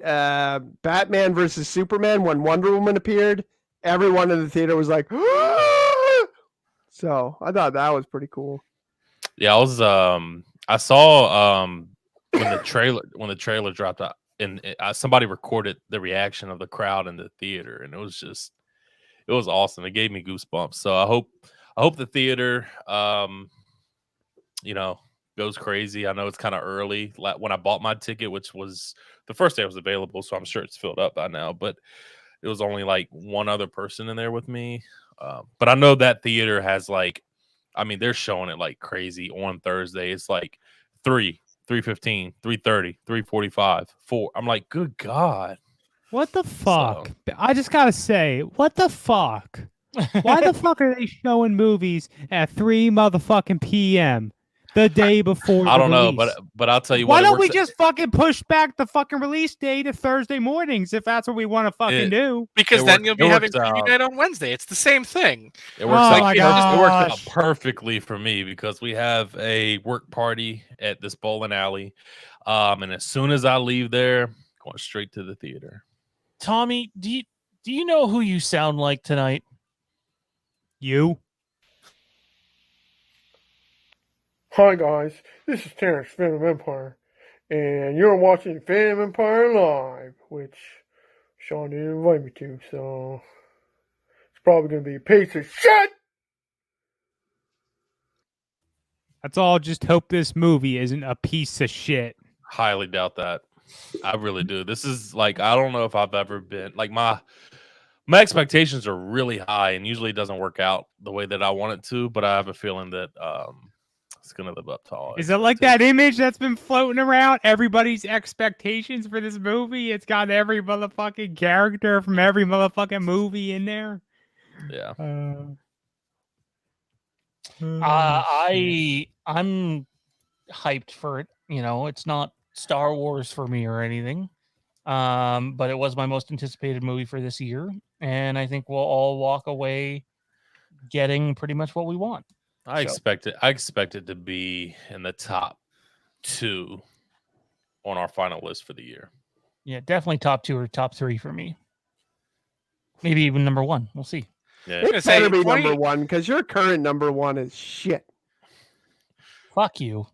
Speaker 3: Batman versus Superman, when Wonder Woman appeared, everyone in the theater was like, "Ah!" So I thought that was pretty cool.
Speaker 5: Yeah, I saw when the trailer dropped out, and somebody recorded the reaction of the crowd in the theater, and it was awesome. It gave me goosebumps. So I hope the theater goes crazy. I know it's kind of early. Like when I bought my ticket, which was the first day it was available, so I'm sure it's filled up by now, but it was only like one other person in there with me. But I know that theater has they're showing it like crazy on Thursday. It's like 3:15, 3:30, 3:45, 4. I'm like, good God.
Speaker 4: What the fuck? So. I just gotta say, what the fuck? Why the fuck are they showing movies at 3 motherfucking p.m. the day before the
Speaker 5: I don't know,
Speaker 4: release?
Speaker 5: but I'll tell you
Speaker 4: why
Speaker 5: what.
Speaker 4: Why don't we just fucking push back the fucking release day to Thursday mornings if that's what we want to fucking do?
Speaker 2: Because then you'll be having preview night on Wednesday. It's the same thing.
Speaker 5: It works it works out perfectly for me because we have a work party at this bowling alley. And as soon as I leave there, going straight to the theater.
Speaker 1: Tommy, do you know who you sound like tonight?
Speaker 4: You?
Speaker 6: Hi guys, this is Terrence, Fandom Empire, and you're watching Fandom Empire Live, which Sean didn't invite me to, so it's probably going to be a piece of shit!
Speaker 4: Let's all just hope this movie isn't a piece of shit.
Speaker 5: Highly doubt that. I really do. This is I don't know if I've ever been my expectations are really high, and usually it doesn't work out the way that I want it to, but I have a feeling that it's gonna live up to all.
Speaker 4: Is it like that image that's been floating around? Everybody's expectations for this movie. It's got every motherfucking character from every motherfucking movie in there.
Speaker 5: Yeah.
Speaker 1: I'm hyped for it. It's not Star Wars for me or anything, but it was my most anticipated movie for this year, and I think we'll all walk away getting pretty much what we want.
Speaker 5: I expect it to be in the top 2 on our final list for the year.
Speaker 1: Yeah, definitely top 2 or top 3 for me. Maybe even number 1. We'll see.
Speaker 5: Yeah.
Speaker 3: It better be number 1 because your current number 1 is shit.
Speaker 1: Fuck you.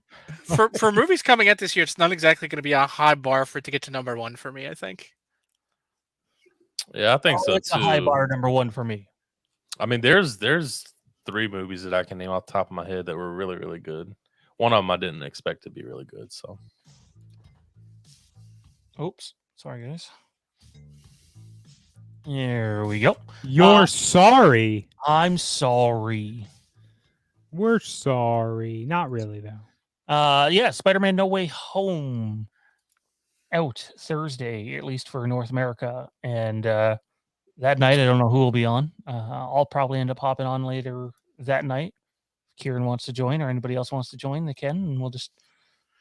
Speaker 2: For movies coming out this year, it's not exactly going to be a high bar for it to get to number 1 for me, I think.
Speaker 5: Yeah, I think so
Speaker 1: it's
Speaker 5: too.
Speaker 1: It's a high bar number 1 for me.
Speaker 5: I mean, there's 3 movies that I can name off the top of my head that were really, really good. One of them I didn't expect to be really good. So,
Speaker 1: oops, sorry guys. There we go.
Speaker 4: You're sorry.
Speaker 1: I'm sorry.
Speaker 4: We're sorry. Not really though.
Speaker 1: Yeah, Spider-Man No Way Home. out Thursday, at least for North America. And that night, I don't know who will be on. I'll probably end up hopping on later that night. If Kieran wants to join or anybody else wants to join, they can. And we'll just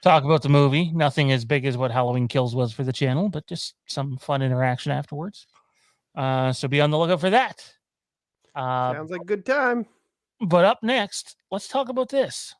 Speaker 1: talk about the movie. Nothing as big as what Halloween Kills was for the channel, but just some fun interaction afterwards. So be on the lookout for that.
Speaker 3: Sounds like a good time.
Speaker 1: But up next, let's talk about this.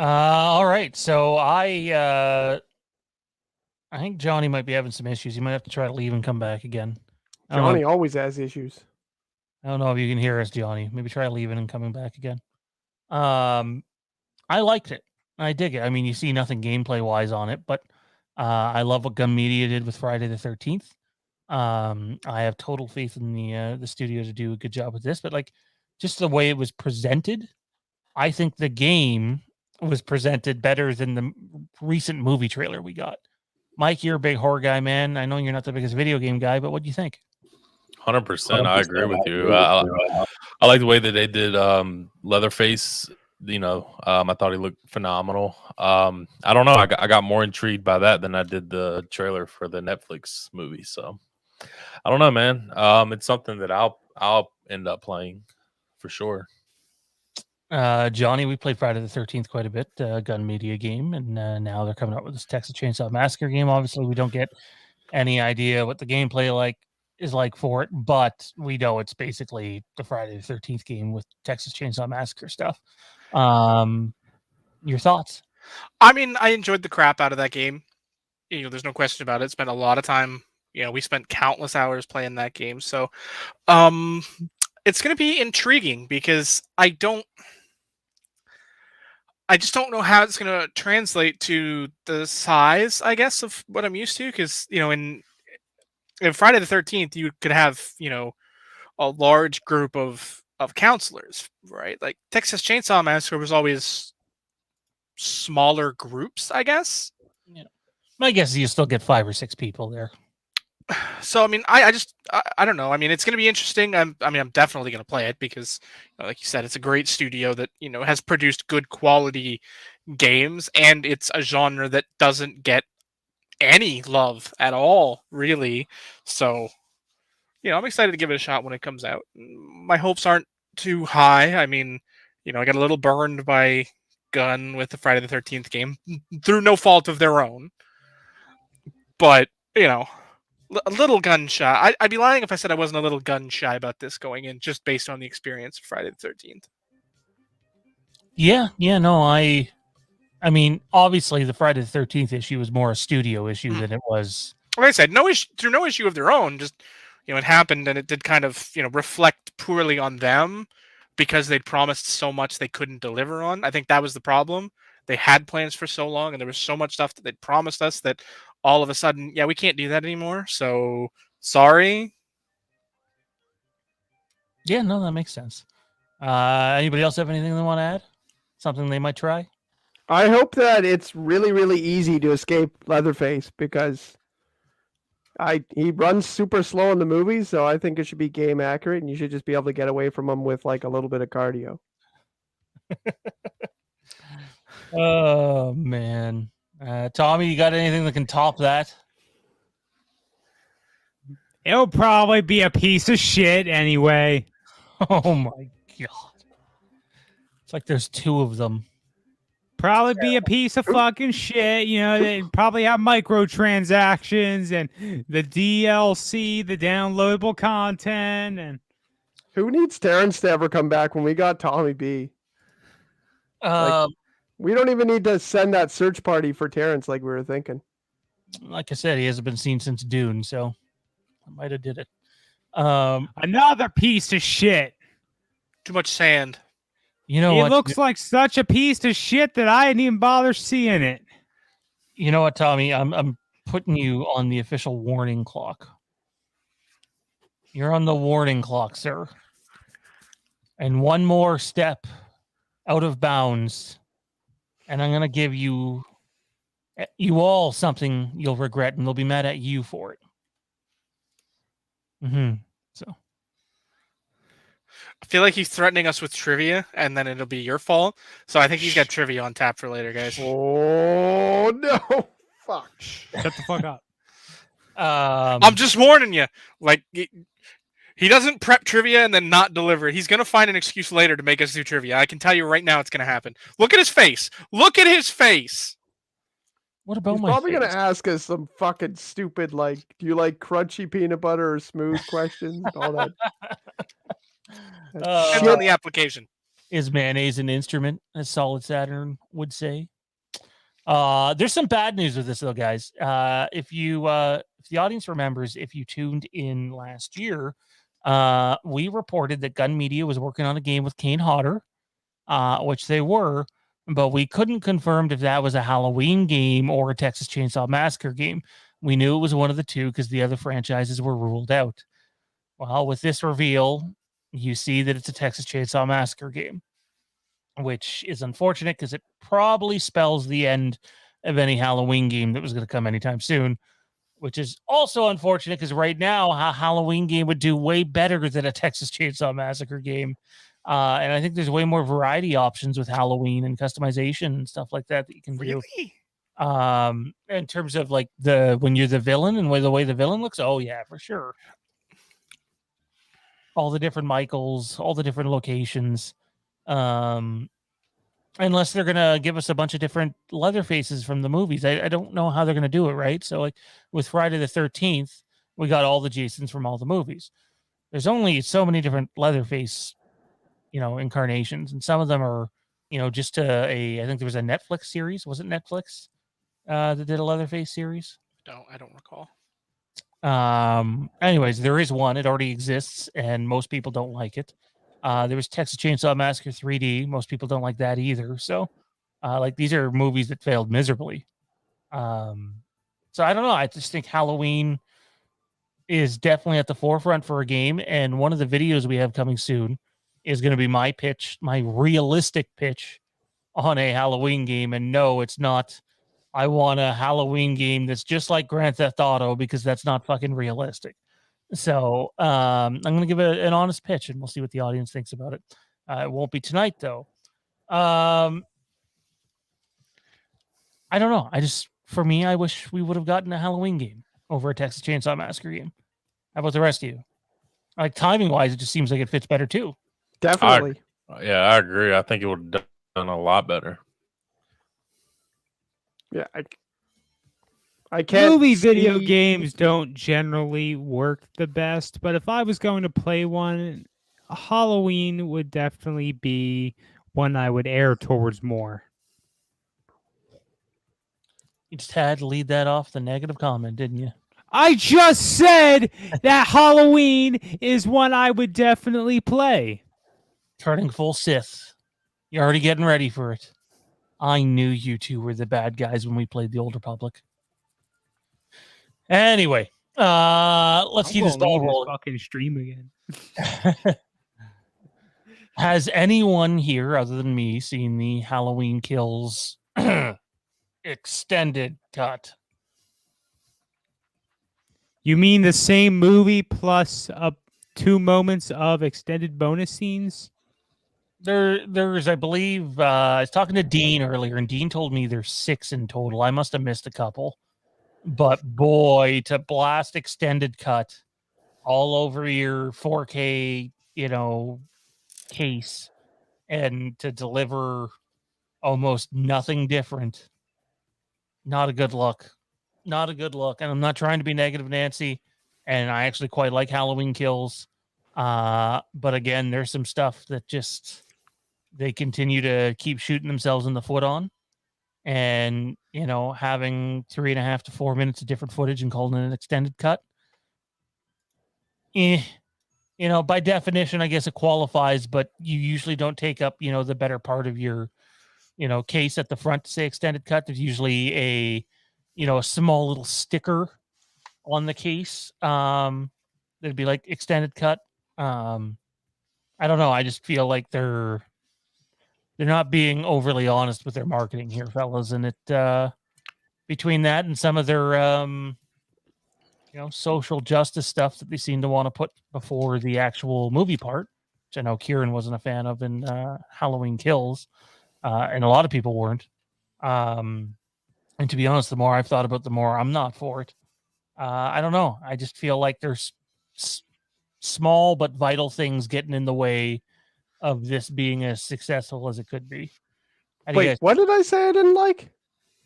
Speaker 1: All right. So I think Johnny might be having some issues. He might have to try to leave and come back again.
Speaker 3: Johnny always has issues.
Speaker 1: I don't know if you can hear us, Johnny. Maybe try leaving and coming back again. I liked it. I dig it. I mean, you see nothing gameplay wise on it, but I love what Gun Media did with Friday the 13th. I have total faith in the studio to do a good job with this, but like just the way it was presented, I think the game was presented better than the recent movie trailer we got. Mike, you're a big horror guy, man. I know you're not the biggest video game guy, but what do you think?
Speaker 5: 100%. I agree with you. I like the way that they did Leatherface. I thought he looked phenomenal. I don't know. I got more intrigued by that than I did the trailer for the Netflix movie. So I don't know, man. It's something that I'll end up playing for sure.
Speaker 1: Johnny, we played Friday the 13th quite a bit, Gun Media game, and now they're coming out with this Texas Chainsaw Massacre game. Obviously, we don't get any idea what the gameplay is like for it, but we know it's basically the Friday the 13th game with Texas Chainsaw Massacre stuff. Your thoughts?
Speaker 2: I mean, I enjoyed the crap out of that game. There's no question about it. Spent a lot of time. We spent countless hours playing that game. So, it's going to be intriguing because I just don't know how it's going to translate to the size, I guess, of what I'm used to. Because in Friday the 13th, you could have a large group of counselors, right? Like Texas Chainsaw Massacre was always smaller groups, I guess.
Speaker 1: Yeah, my guess is you still get 5 or 6 people there.
Speaker 2: So I mean, I don't know. I mean, it's going to be interesting. I'm definitely going to play it because, like you said, it's a great studio that has produced good quality games, and it's a genre that doesn't get any love at all, really. So, I'm excited to give it a shot when it comes out. My hopes aren't too high. I mean, I got a little burned by Gun with the Friday the 13th game through no fault of their own, but a little gun shy. I'd be lying if I said I wasn't a little gun shy about this going in, just based on the experience of Friday the 13th.
Speaker 1: Yeah, no, I mean, obviously the Friday the 13th issue was more a studio issue than it was.
Speaker 2: Like I said, through no issue of their own, just it happened, and it did kind of reflect poorly on them because they'd promised so much they couldn't deliver on. I think that was the problem. They had plans for so long, and there was so much stuff that they'd promised us that all of a sudden, we can't do that anymore. So sorry.
Speaker 1: Yeah, no, that makes sense. Anybody else have anything they want to add? Something they might try?
Speaker 3: I hope that it's really, really easy to escape Leatherface because he runs super slow in the movies, so I think it should be game accurate, and you should just be able to get away from him with like a little bit of cardio.
Speaker 1: Oh man, Tommy, you got anything that can top that?
Speaker 4: It'll probably be a piece of shit anyway.
Speaker 1: Oh my god. It's like there's two of them.
Speaker 4: Probably be a piece of fucking shit. You know, they probably have microtransactions and the DLC, the downloadable content, and
Speaker 3: Who needs Terrence to ever come back when we got Tommy B? We don't even need to send that search party for Terrence like we were thinking.
Speaker 1: Like I said, he hasn't been seen since Dune, so I might have did it.
Speaker 4: another piece of shit.
Speaker 2: Too much sand.
Speaker 1: You know
Speaker 4: It
Speaker 1: what?
Speaker 4: looks like such a piece of shit that I didn't even bother seeing it.
Speaker 1: You know what, Tommy? I'm putting you on the official warning clock. You're on the warning clock, sir. And one more step out of bounds, and I'm gonna give you all something you'll regret, and they'll be mad at you for it. So
Speaker 2: I feel like he's threatening us with trivia, and then it'll be your fault. So I think he's got trivia on tap for later, guys.
Speaker 3: Oh no! Fuck.
Speaker 4: Shut the fuck up.
Speaker 2: I'm just warning you. Like, he doesn't prep trivia and then not deliver it. He's going to find an excuse later to make us do trivia. I can tell you right now it's going to happen. Look at his face. Look at his face.
Speaker 1: what about
Speaker 3: He's
Speaker 1: my
Speaker 3: probably
Speaker 1: face?
Speaker 3: gonna ask us some fucking stupid like, do you like crunchy peanut butter or smooth questions? All that.
Speaker 1: Uh,
Speaker 2: Depends on the application.
Speaker 1: Is mayonnaise an instrument, as Solid Saturn would say? There's some bad news with this though, guys. If the audience remembers, if you tuned in last year, we reported that Gun Media was working on a game with Kane Hodder, which they were, but we couldn't confirm if that was a Halloween game or a Texas Chainsaw Massacre game. We knew it was one of the two because the other franchises were ruled out. Well, with this reveal, you see that it's a Texas Chainsaw Massacre game, which is unfortunate because it probably spells the end of any Halloween game that was going to come anytime soon, which is also unfortunate because right now a Halloween game would do way better than a Texas Chainsaw Massacre game. And I think there's way more variety options with Halloween and customization and stuff like that you can do.
Speaker 2: Really?
Speaker 1: In terms of like when you're the villain and the way the villain looks, oh yeah, for sure. All the different Michaels, all the different locations. Unless they're gonna give us a bunch of different Leatherfaces from the movies. I don't know how they're gonna do it, right? So like with Friday the 13th, we got all the Jasons from all the movies. There's only so many different Leatherface, incarnations, and some of them are, just I think there was a Netflix series. Was it Netflix that did a Leatherface series?
Speaker 2: I don't recall.
Speaker 1: Anyways, there is one. It already exists, and most people don't like it. There was Texas Chainsaw Massacre 3D. Most people don't like that either. So, these are movies that failed miserably. So I don't know. I just think Halloween is definitely at the forefront for a game, and one of the videos we have coming soon is going to be my pitch, my realistic pitch on a Halloween game. And no, it's not. I want a Halloween game that's just like Grand Theft Auto because that's not fucking realistic. So I'm going to give an honest pitch, and we'll see what the audience thinks about it. It won't be tonight, though. I don't know. For me, I wish we would have gotten a Halloween game over a Texas Chainsaw Massacre game. How about the rest of you? Like timing-wise, it just seems like it fits better too.
Speaker 3: Definitely.
Speaker 5: I agree. I think it would have done a lot better.
Speaker 3: Yeah, I can't.
Speaker 4: Movie video games don't generally work the best, but if I was going to play one, Halloween would definitely be one I would err towards more.
Speaker 1: You just had to lead that off the negative comment, didn't you?
Speaker 4: I just said that Halloween is one I would definitely play.
Speaker 1: Turning full Sith. You're already getting ready for it. I knew you two were the bad guys when we played the Old Republic. Anyway, let's keep this ball rolling.
Speaker 4: Fucking stream again.
Speaker 1: Has anyone here, other than me, seen the Halloween Kills extended cut?
Speaker 4: You mean the same movie plus 2 moments of extended bonus scenes?
Speaker 1: There's, I believe, I was talking to Dean earlier, and Dean told me there's 6 in total. I must have missed a couple. But boy, to blast extended cut all over your 4K, case, and to deliver almost nothing different. Not a good look. Not a good look. And I'm not trying to be negative, Nancy. And I actually quite like Halloween Kills. But again, there's some stuff that just they continue to keep shooting themselves in the foot on. And, having 3.5 to 4 minutes of different footage and calling it an extended cut. By definition, I guess it qualifies, but you usually don't take up, the better part of your, case at the front to say extended cut. There's usually a small little sticker on the case. That'd be like extended cut. I don't know. I just feel like they're not being overly honest with their marketing here, fellas. And it between that and some of their social justice stuff that they seem to want to put before the actual movie part, which I know Kieran wasn't a fan of in Halloween Kills, and a lot of people weren't. And to be honest, the more I've thought about it, the more I'm not for it. I don't know. I just feel like there's small but vital things getting in the way of this being as successful as it could be.
Speaker 3: Wait, what did I say I didn't like?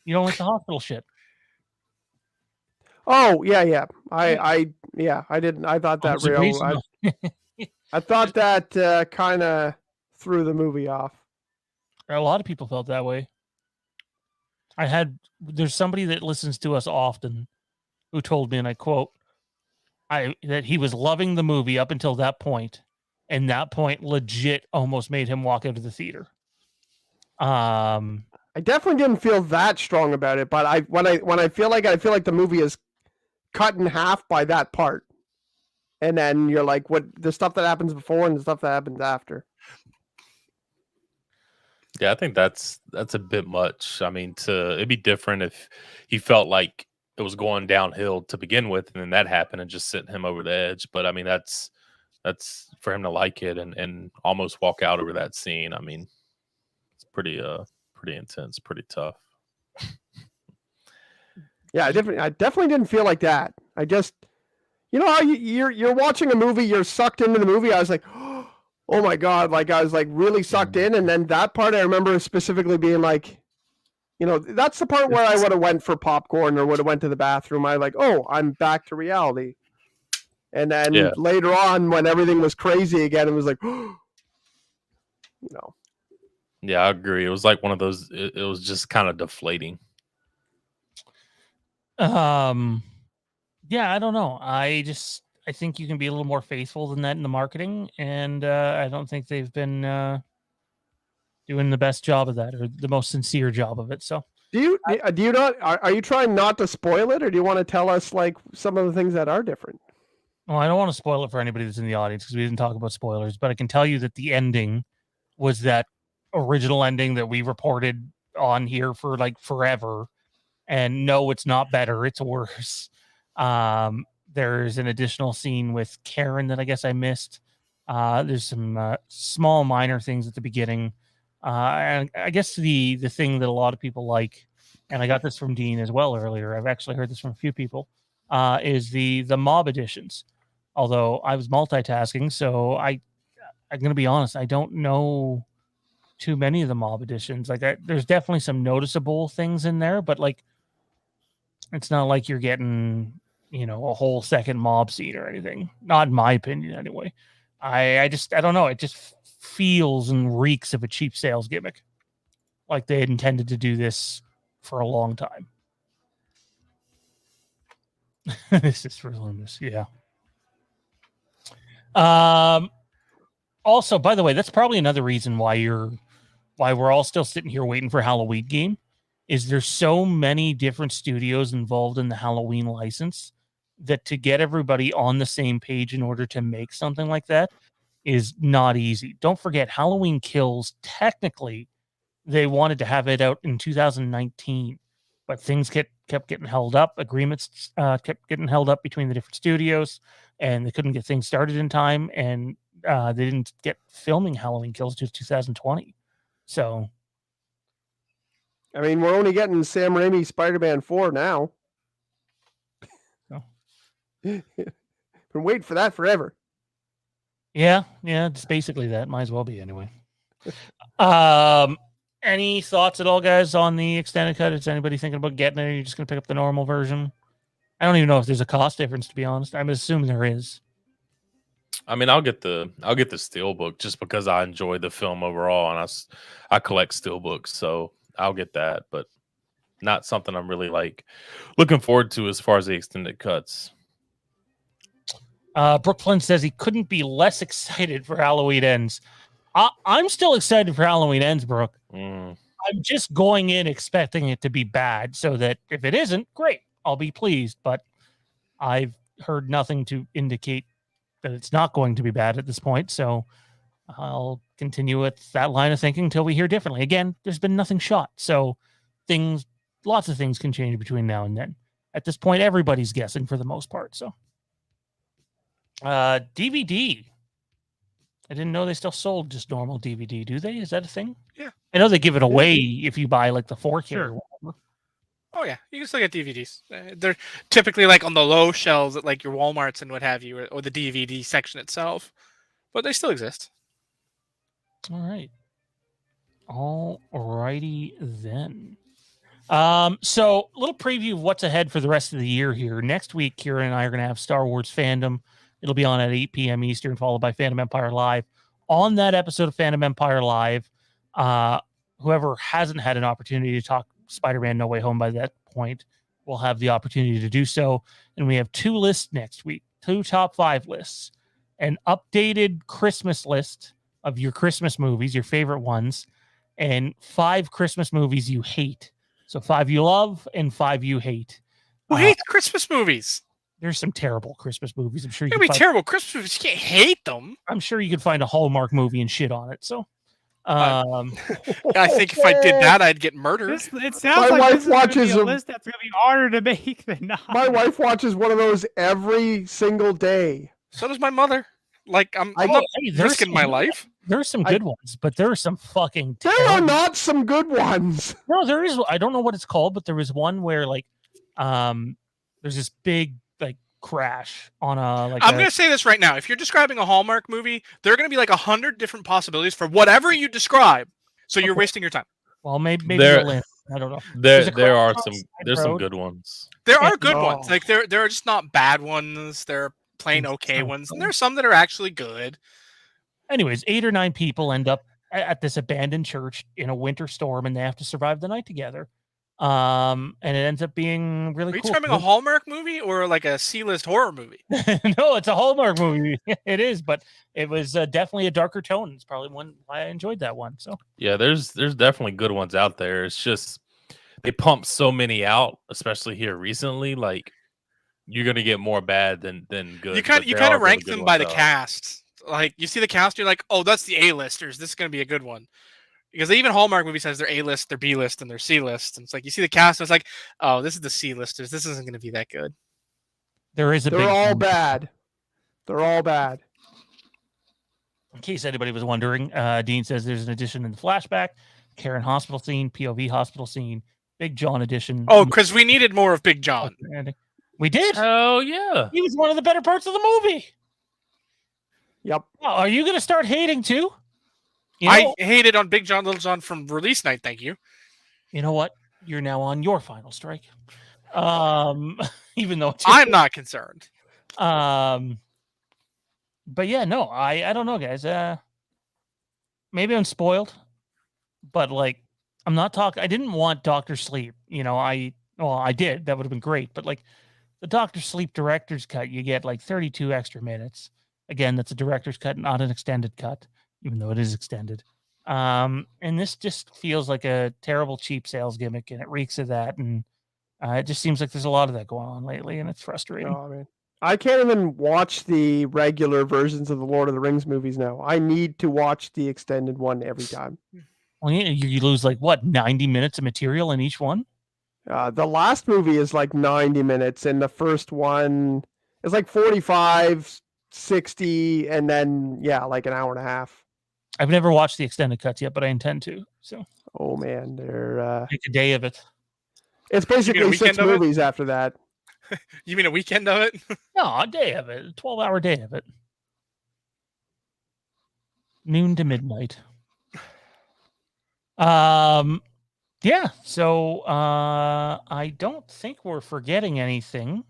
Speaker 1: You don't like the hospital shit.
Speaker 3: Oh, yeah. I didn't. I thought that real. I thought that kind of threw the movie off.
Speaker 1: A lot of people felt that way. There's somebody that listens to us often who told me, and I quote, that he was loving the movie up until that point, and that point legit almost made him walk out of the theater.
Speaker 3: I definitely didn't feel that strong about it, but when I feel like the movie is cut in half by that part, and then you're like, what the stuff that happens before and the stuff that happens after.
Speaker 5: Yeah, I think that's a bit much. I mean, it'd be different if he felt like it was going downhill to begin with, and then that happened and just sent him over the edge. But I mean, that's for him to like it and almost walk out over that scene. I mean, it's pretty intense, pretty tough.
Speaker 3: Yeah, I definitely didn't feel like that. I just, how you're watching a movie, you're sucked into the movie. I was like, oh my God, like I was like really sucked in. And then that part I remember specifically being like, that's the part where I would have went for popcorn or would have went to the bathroom. I like, oh, I'm back to reality. And then later on when everything was crazy again, it was like,
Speaker 5: Yeah, I agree. It was like one of those, it was just kind of deflating.
Speaker 1: Yeah, I don't know. I think you can be a little more faithful than that in the marketing, and I don't think they've been doing the best job of that or the most sincere job of it. So,
Speaker 3: do you not? Are you trying not to spoil it, or do you want to tell us like some of the things that are different?
Speaker 1: Well, I don't want to spoil it for anybody that's in the audience because we didn't talk about spoilers, but I can tell you that the ending was that original ending that we reported on here for like forever. And no, it's not better. It's worse. There's an additional scene with Karen that I guess I missed. There's some small minor things at the beginning. And I guess the thing that a lot of people like, and I got this from Dean as well earlier. I've actually heard this from a few people, is the mob editions. Although I was multitasking, so I'm going to be honest, I don't know too many of the mob editions. Like there's definitely some noticeable things in there, but like it's not like you're getting, a whole second mob scene or anything. Not in my opinion, anyway. I don't know. It just feels and reeks of a cheap sales gimmick. Like they had intended to do this for a long time. This is relentless. Yeah. Also, by the way, that's probably another reason why we're all still sitting here waiting for Halloween game. Is there's so many different studios involved in the Halloween license that to get everybody on the same page in order to make something like that is not easy. Don't forget, Halloween Kills, technically, they wanted to have it out in 2019, but things kept getting held up. Agreements kept getting held up between the different studios, and they couldn't get things started in time, and they didn't get filming Halloween Kills until 2020. So...
Speaker 3: I mean, we're only getting Sam Raimi Spider-Man 4 now.
Speaker 1: Oh.
Speaker 3: Been waiting for that forever.
Speaker 1: Yeah, it's basically that. Might as well be anyway. Any thoughts at all, guys, on the extended cut? Is anybody thinking about getting it? Or are you just gonna pick up the normal version? I don't even know if there's a cost difference, to be honest. I'm assuming there is.
Speaker 5: I mean, I'll get the steelbook just because I enjoy the film overall, and I collect steelbooks, so I'll get that. But not something I'm really like looking forward to as far as the extended cuts.
Speaker 1: Brooklyn says he couldn't be less excited for Halloween Ends. I'm still excited for Halloween Ends, Brooke. I'm just going in expecting it to be bad, so that if it isn't, great, I'll be pleased. But I've heard nothing to indicate that it's not going to be bad at this point, so I'll continue with that line of thinking until we hear differently. Again, there's been nothing shot, so lots of things can change between now and then. At this point, everybody's guessing for the most part. So, DVD. I didn't know they still sold just normal DVD. Do they? Is that a thing?
Speaker 2: Yeah.
Speaker 1: I know they give it away if you buy like the 4K.
Speaker 4: Sure.
Speaker 1: Or whatever.
Speaker 2: Oh yeah, you can still get DVDs. They're typically like on the low shelves at like your WalMarts and what have you, or the DVD section itself, but they still exist.
Speaker 1: All right. All righty then. So a little preview of what's ahead for the rest of the year here. Next week, Kieran and I are going to have Star Wars Fandom. It'll be on at 8 p.m. Eastern, followed by Fandom Empire Live. On that episode of Fandom Empire Live, whoever hasn't had an opportunity to talk Spider-Man No Way Home by that point will have the opportunity to do so. And we have 2 lists next week, 2 top 5 lists, an updated Christmas list of your Christmas movies, your favorite ones, and 5 Christmas movies you hate. So 5 you love and 5 you hate.
Speaker 2: Who hates Christmas movies?
Speaker 1: There's some terrible Christmas movies. I'm sure
Speaker 2: There'll be terrible Christmas movies. You can't hate them.
Speaker 1: I'm sure you could find a Hallmark movie and shit on it. So,
Speaker 2: I think if I did that, I'd get murdered.
Speaker 4: It sounds
Speaker 3: My
Speaker 4: like
Speaker 3: wife
Speaker 4: this is gonna be
Speaker 3: watches
Speaker 4: a
Speaker 3: them.
Speaker 4: list that's going to be harder to make than not.
Speaker 3: My wife watches one of those every single day.
Speaker 2: So does my mother. Like I'm
Speaker 3: I-
Speaker 2: not
Speaker 1: hey, there's
Speaker 2: risking
Speaker 1: some
Speaker 2: my
Speaker 1: good-
Speaker 2: life.
Speaker 1: There's some good ones, but there are some fucking
Speaker 3: There are
Speaker 1: terrible.
Speaker 3: not some good ones.
Speaker 1: No, there is. I don't know what it's called, but there was one where like, there's this big like crash on a like.
Speaker 2: I'm going to say this right now. If you're describing a Hallmark movie, there are going to be like 100 different possibilities for whatever you describe. So you're wasting your time.
Speaker 1: Well, maybe
Speaker 5: There-
Speaker 1: they'll end. I don't know. There's a
Speaker 5: There are
Speaker 1: cross
Speaker 5: some
Speaker 1: side
Speaker 5: there's some
Speaker 1: road.
Speaker 5: good ones.
Speaker 2: There
Speaker 1: Yeah,
Speaker 2: are good
Speaker 3: no.
Speaker 2: ones. Like there are just not bad ones. There are plain okay
Speaker 1: so
Speaker 2: ones. And
Speaker 1: good.
Speaker 2: there are some that are actually good.
Speaker 1: Anyways, 8 or 9 people end up at this abandoned church in a winter storm, and they have to survive the night together. And it ends up being really
Speaker 2: Are you
Speaker 1: cool.
Speaker 2: describing a Hallmark movie or like a C-list horror movie?
Speaker 1: No, it's a Hallmark movie. It is, but it was definitely a darker tone. It's probably why I enjoyed that one. So
Speaker 5: Yeah, there's definitely good ones out there. It's just they pump so many out, especially here recently. Like you're gonna get more bad than good.
Speaker 2: You
Speaker 5: but
Speaker 2: kind
Speaker 5: there
Speaker 2: of
Speaker 5: are really
Speaker 2: rank
Speaker 5: good
Speaker 2: them by
Speaker 5: ones
Speaker 2: the
Speaker 5: out.
Speaker 2: cast. Like you see the cast, you're like, oh, that's the A-listers. This is going to be a good one. Because even Hallmark movies has their A-list, their B-list, and their C-list. And it's like you see the cast, and it's like, oh, this is the C-listers. This isn't going to be that good.
Speaker 1: there is a
Speaker 3: They're
Speaker 1: big.
Speaker 3: all bad. They're all bad.
Speaker 1: In case anybody was wondering, Dean says there's an addition in the flashback, Karen hospital scene, POV hospital scene, Big John edition.
Speaker 2: Oh, because we needed more of Big John.
Speaker 1: We did.
Speaker 5: Oh yeah.
Speaker 1: He was one of the better parts of the movie.
Speaker 3: Yep.
Speaker 1: Oh, are you going to start hating too? You know,
Speaker 2: I hated on Big John, Little John from release night. Thank you.
Speaker 1: you know what? You're now on your final strike. Even though it's
Speaker 2: I'm not concerned.
Speaker 1: but yeah, no, I don't know, guys. Maybe I'm spoiled, but like I'm not talking. I didn't want Doctor Sleep. You know, I did. That would have been great. But like the Doctor Sleep director's cut, you get like 32 extra minutes. Again, that's a director's cut, not an extended cut, even though it is extended. And this just feels like a terrible, cheap sales gimmick, and it reeks of that. And it just seems like there's a lot of that going on lately, and it's frustrating.
Speaker 3: Oh, man. I can't even watch the regular versions of the Lord of the Rings movies now. I need to watch the extended one every time.
Speaker 1: Well, you lose like what 90 minutes of material in each one.
Speaker 3: The last movie is like 90 minutes, and the first one is like 45, 60, and then, yeah, like an hour and a half.
Speaker 1: I've never watched the extended cuts yet, but I intend to. So
Speaker 3: Oh, man. They're
Speaker 1: make a day of it.
Speaker 3: it's basically
Speaker 2: weekend
Speaker 3: 6
Speaker 2: of it?
Speaker 3: movies after that.
Speaker 2: You mean a weekend of it?
Speaker 1: No, a day of it. A 12-hour day of it. Noon to midnight. Yeah, so I don't think we're forgetting anything.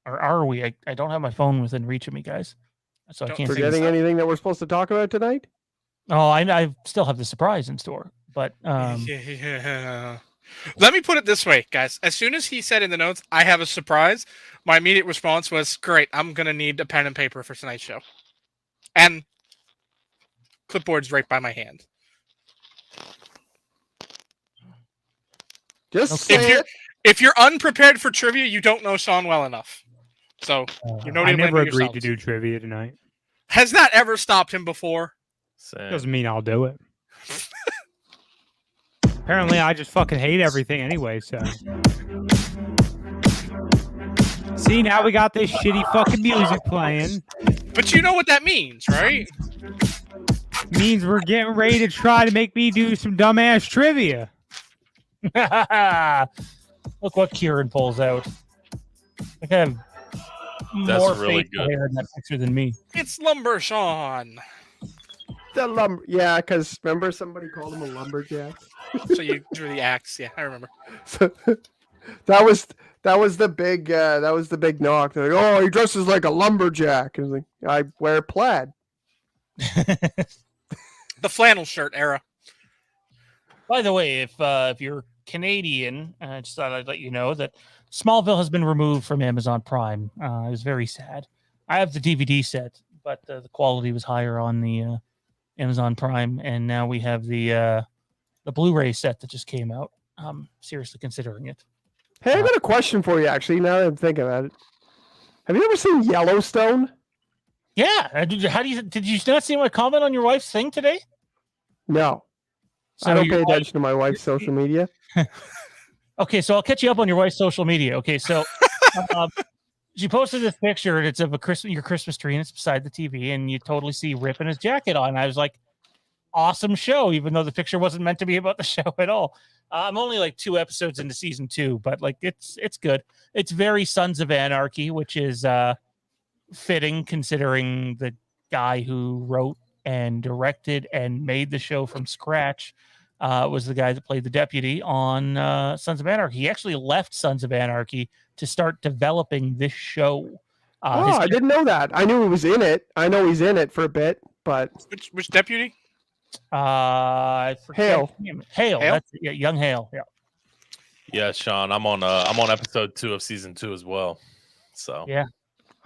Speaker 1: Or are we? I don't have my phone within reach of me, guys. So I
Speaker 2: Don't
Speaker 1: can't
Speaker 2: think
Speaker 1: see.
Speaker 3: Forgetting
Speaker 2: so.
Speaker 3: anything that we're supposed to talk about tonight?
Speaker 1: Oh, I still have the surprise in store. But
Speaker 2: Yeah. Let me put it this way, guys. As soon as he said in the notes, I have a surprise, my immediate response was, great, I'm going to need a pen and paper for tonight's show. And clipboard's right by my hand.
Speaker 3: Just
Speaker 1: Okay.
Speaker 3: say it.
Speaker 2: If you're unprepared for trivia, you don't know Sean well enough. So, you know
Speaker 4: I
Speaker 2: to
Speaker 4: never
Speaker 2: blame
Speaker 4: agreed to
Speaker 2: yourselves.
Speaker 4: do trivia tonight.
Speaker 2: Has that ever stopped him before?
Speaker 5: Same.
Speaker 4: Doesn't mean I'll do it. Apparently, I just fucking hate everything anyway, so. See, now we got this shitty fucking music playing.
Speaker 2: But you know what that means, right?
Speaker 4: Means we're getting ready to try to make me do some dumbass trivia.
Speaker 1: look what Kieran pulls out. I have
Speaker 5: That's
Speaker 1: more
Speaker 5: really
Speaker 1: facial
Speaker 5: good.
Speaker 1: hair in that picture than me.
Speaker 2: It's Lumber Sean.
Speaker 3: The lumber. Yeah, because remember somebody called him a lumberjack?
Speaker 2: So you drew the axe. Yeah, I remember.
Speaker 3: So, that was the big knock. They're like, oh, he dresses like a lumberjack. And like, I wear plaid.
Speaker 2: The flannel shirt era.
Speaker 1: By the way, if you're Canadian, I just thought I'd let you know that Smallville has been removed from Amazon Prime. It was very sad. I have the DVD set, but the quality was higher on the Amazon Prime, and now we have the Blu-ray set that just came out. I'm seriously considering it.
Speaker 3: Hey, I got a question for you. Actually, now that I'm thinking about it, have you ever seen Yellowstone?
Speaker 1: Yeah, did you not see my comment on your wife's thing today?
Speaker 3: No,
Speaker 1: So
Speaker 3: I don't
Speaker 1: your
Speaker 3: pay
Speaker 1: wife-
Speaker 3: attention to my wife's social media.
Speaker 1: Okay, so I'll catch you up on your wife's social media. Okay, so she posted this picture, and it's of your Christmas tree, and it's beside the TV, and you totally see Rip in his jacket on. I was like, awesome show, even though the picture wasn't meant to be about the show at all. I'm only like 2 episodes into season 2, but like it's good. It's very Sons of Anarchy, which is fitting considering the guy who wrote and directed and made the show from scratch was the guy that played the deputy on Sons of Anarchy. He actually left Sons of Anarchy to start developing this show.
Speaker 3: I didn't know that. I knew he was in it. I know he's in it for a bit, but
Speaker 2: Which deputy?
Speaker 1: I forget
Speaker 3: Hale.
Speaker 1: his name. Hale.
Speaker 2: Hale?
Speaker 1: That's young Hale. Yeah.
Speaker 5: Yeah, Sean, I'm on episode 2 of season 2 as well. So
Speaker 1: Yeah.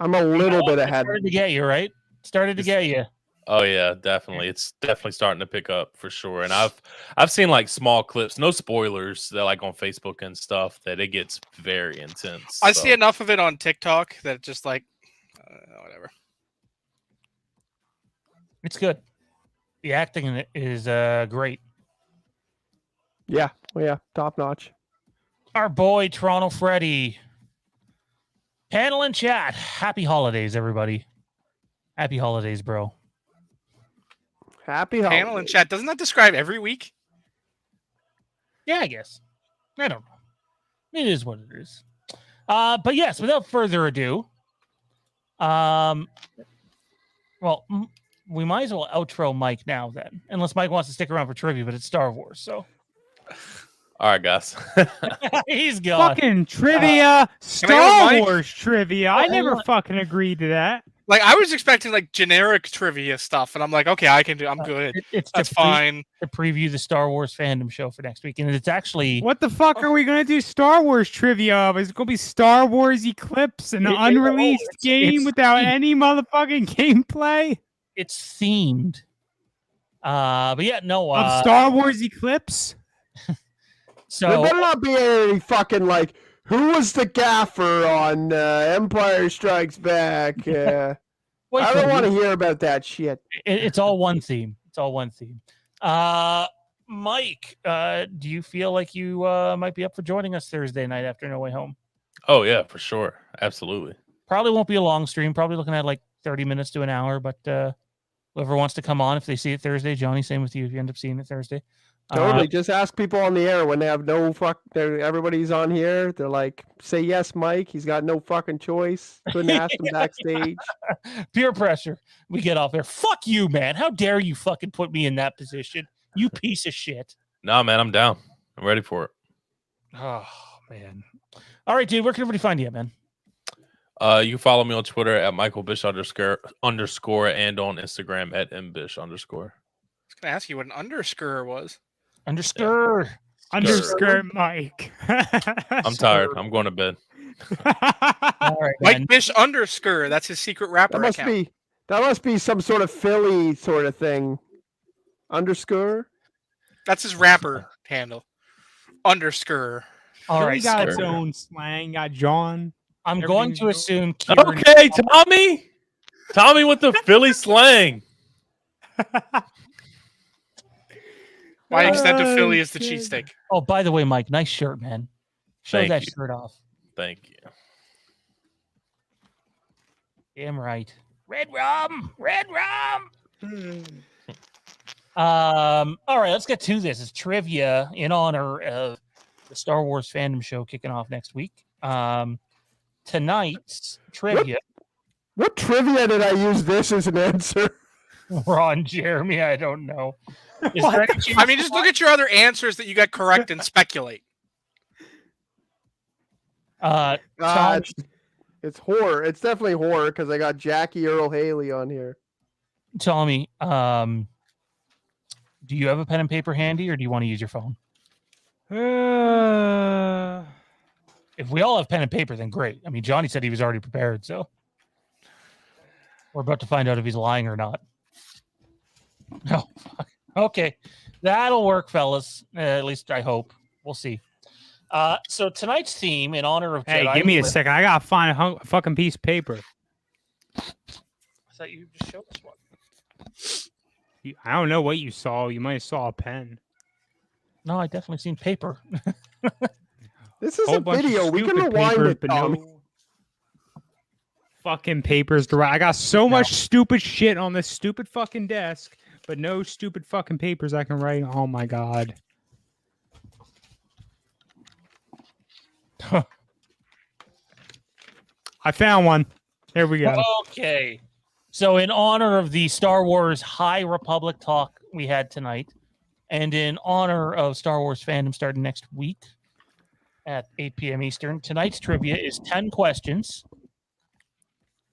Speaker 3: I'm a little bit
Speaker 1: It
Speaker 3: ahead.
Speaker 1: started to get you, right? Started to get you.
Speaker 5: oh yeah, definitely. It's definitely starting to pick up for sure. And I've seen like small clips, no spoilers, that like on Facebook and stuff, that it gets very intense.
Speaker 2: I
Speaker 5: so.
Speaker 2: see enough of it on TikTok that it's just like, whatever.
Speaker 1: It's good. The acting in it is great.
Speaker 3: Yeah, well, yeah, top notch.
Speaker 1: Our boy Toronto Freddy. Panel and chat. Happy holidays, everybody. Happy holidays, bro.
Speaker 3: Happy
Speaker 2: Panel
Speaker 3: holidays.
Speaker 2: and chat. Doesn't that describe every week?
Speaker 1: Yeah, I guess. I don't know. It is what it is. But yes, without further ado, we might as well outro Mike now then, unless Mike wants to stick around for trivia, but it's Star Wars, so
Speaker 5: All right, guys.
Speaker 1: he's gone.
Speaker 4: Fucking trivia,
Speaker 2: Can I go,
Speaker 4: Star
Speaker 2: Mike?
Speaker 4: Wars trivia. I never fucking agreed to that.
Speaker 2: Like, I was expecting like generic trivia stuff, and I'm like, okay, I'm good.
Speaker 1: It's
Speaker 2: That's
Speaker 1: to
Speaker 2: fine.
Speaker 1: to preview the Star Wars fandom show for next week, and it's actually
Speaker 4: What the fuck are we gonna do Star Wars trivia of? Is it gonna be Star Wars Eclipse, an
Speaker 1: It- it-
Speaker 4: unreleased
Speaker 1: it's-
Speaker 4: game
Speaker 1: it's
Speaker 4: without
Speaker 1: themed.
Speaker 4: any motherfucking gameplay
Speaker 1: it's themed. But yeah, no.
Speaker 4: of Star Wars Eclipse?
Speaker 3: There
Speaker 1: So
Speaker 3: better not be any fucking like, who was the gaffer on Empire Strikes Back?
Speaker 1: wait,
Speaker 3: I don't want to hear about that shit.
Speaker 1: It's all one theme. It's all one theme. Mike, do you feel like you might be up for joining us Thursday night after No Way Home?
Speaker 5: Oh yeah, for sure. Absolutely.
Speaker 1: Probably won't be a long stream. Probably looking at like 30 minutes to an hour. But whoever wants to come on, if they see it Thursday, Johnny, same with you if you end up seeing it Thursday.
Speaker 3: Totally. Just ask people on the air when they have no everybody's on here. They're like, say yes, Mike. He's got no fucking choice. Couldn't ask him backstage.
Speaker 1: Peer pressure. We get off there. Fuck you, man. How dare you fucking put me in that position? You piece of shit.
Speaker 5: Nah, man, I'm down. I'm ready for it.
Speaker 1: Oh, man. All right, dude. Where can everybody find you at, man?
Speaker 5: You can follow me on Twitter at @MichaelBish _ and on Instagram at @mbish_.
Speaker 2: I was going to ask you what an underscore was.
Speaker 1: Underscore.
Speaker 4: Underscore Mike.
Speaker 5: I'm tired. I'm going to bed.
Speaker 1: All right, man.
Speaker 2: Mike Bish _ that's his secret rapper account.
Speaker 3: That must be some sort of Philly sort of thing. Underscore.
Speaker 2: That's his rapper handle. Underscore.
Speaker 1: All right.
Speaker 4: He got its own slang. Got John.
Speaker 1: I'm going to assume. Kieran,
Speaker 5: Okay, Tommy. Tommy with the Philly slang.
Speaker 2: My extent of Philly is the cheesesteak.
Speaker 1: Oh, by the way, Mike, nice shirt, man. Show
Speaker 5: Thank
Speaker 1: that
Speaker 5: you.
Speaker 1: shirt off.
Speaker 5: Thank you.
Speaker 1: Damn right. Red rum. All right, let's get to this. It's trivia in honor of the Star Wars Fandom show kicking off next week. Tonight's trivia.
Speaker 3: What trivia did I use this as an answer?
Speaker 1: Ron Jeremy, I don't know.
Speaker 2: I mean, just look at your other answers that you got correct and speculate.
Speaker 1: Tom,
Speaker 3: It's horror. It's definitely horror because I got Jackie Earl Haley on here.
Speaker 1: Tommy, do you have a pen and paper handy, or do you want to use your phone? If we all have pen and paper, then great. I mean, Johnny said he was already prepared, so we're about to find out if he's lying or not. No. Okay. That'll work, fellas. At least I hope. We'll see. So tonight's theme in honor of
Speaker 4: Hey,
Speaker 1: Jedi.
Speaker 4: give me a second. I gotta find a fucking piece of paper.
Speaker 1: I thought you just showed us one.
Speaker 4: I don't know what you saw. You might have saw a pen.
Speaker 1: No, I definitely seen paper.
Speaker 3: This is
Speaker 4: Whole
Speaker 3: a
Speaker 4: bunch of
Speaker 3: video. We can
Speaker 4: stupid
Speaker 3: rewind
Speaker 4: papers,
Speaker 3: it,
Speaker 4: but
Speaker 3: Tommy.
Speaker 4: no fucking papers to write. I got so much stupid shit on this stupid fucking desk, but no stupid fucking papers I can write. Oh my god. I found one. There we go.
Speaker 1: Okay. So in honor of the Star Wars High Republic talk we had tonight, and in honor of Star Wars Fandom starting next week at 8 p.m. Eastern, tonight's trivia is 10 questions,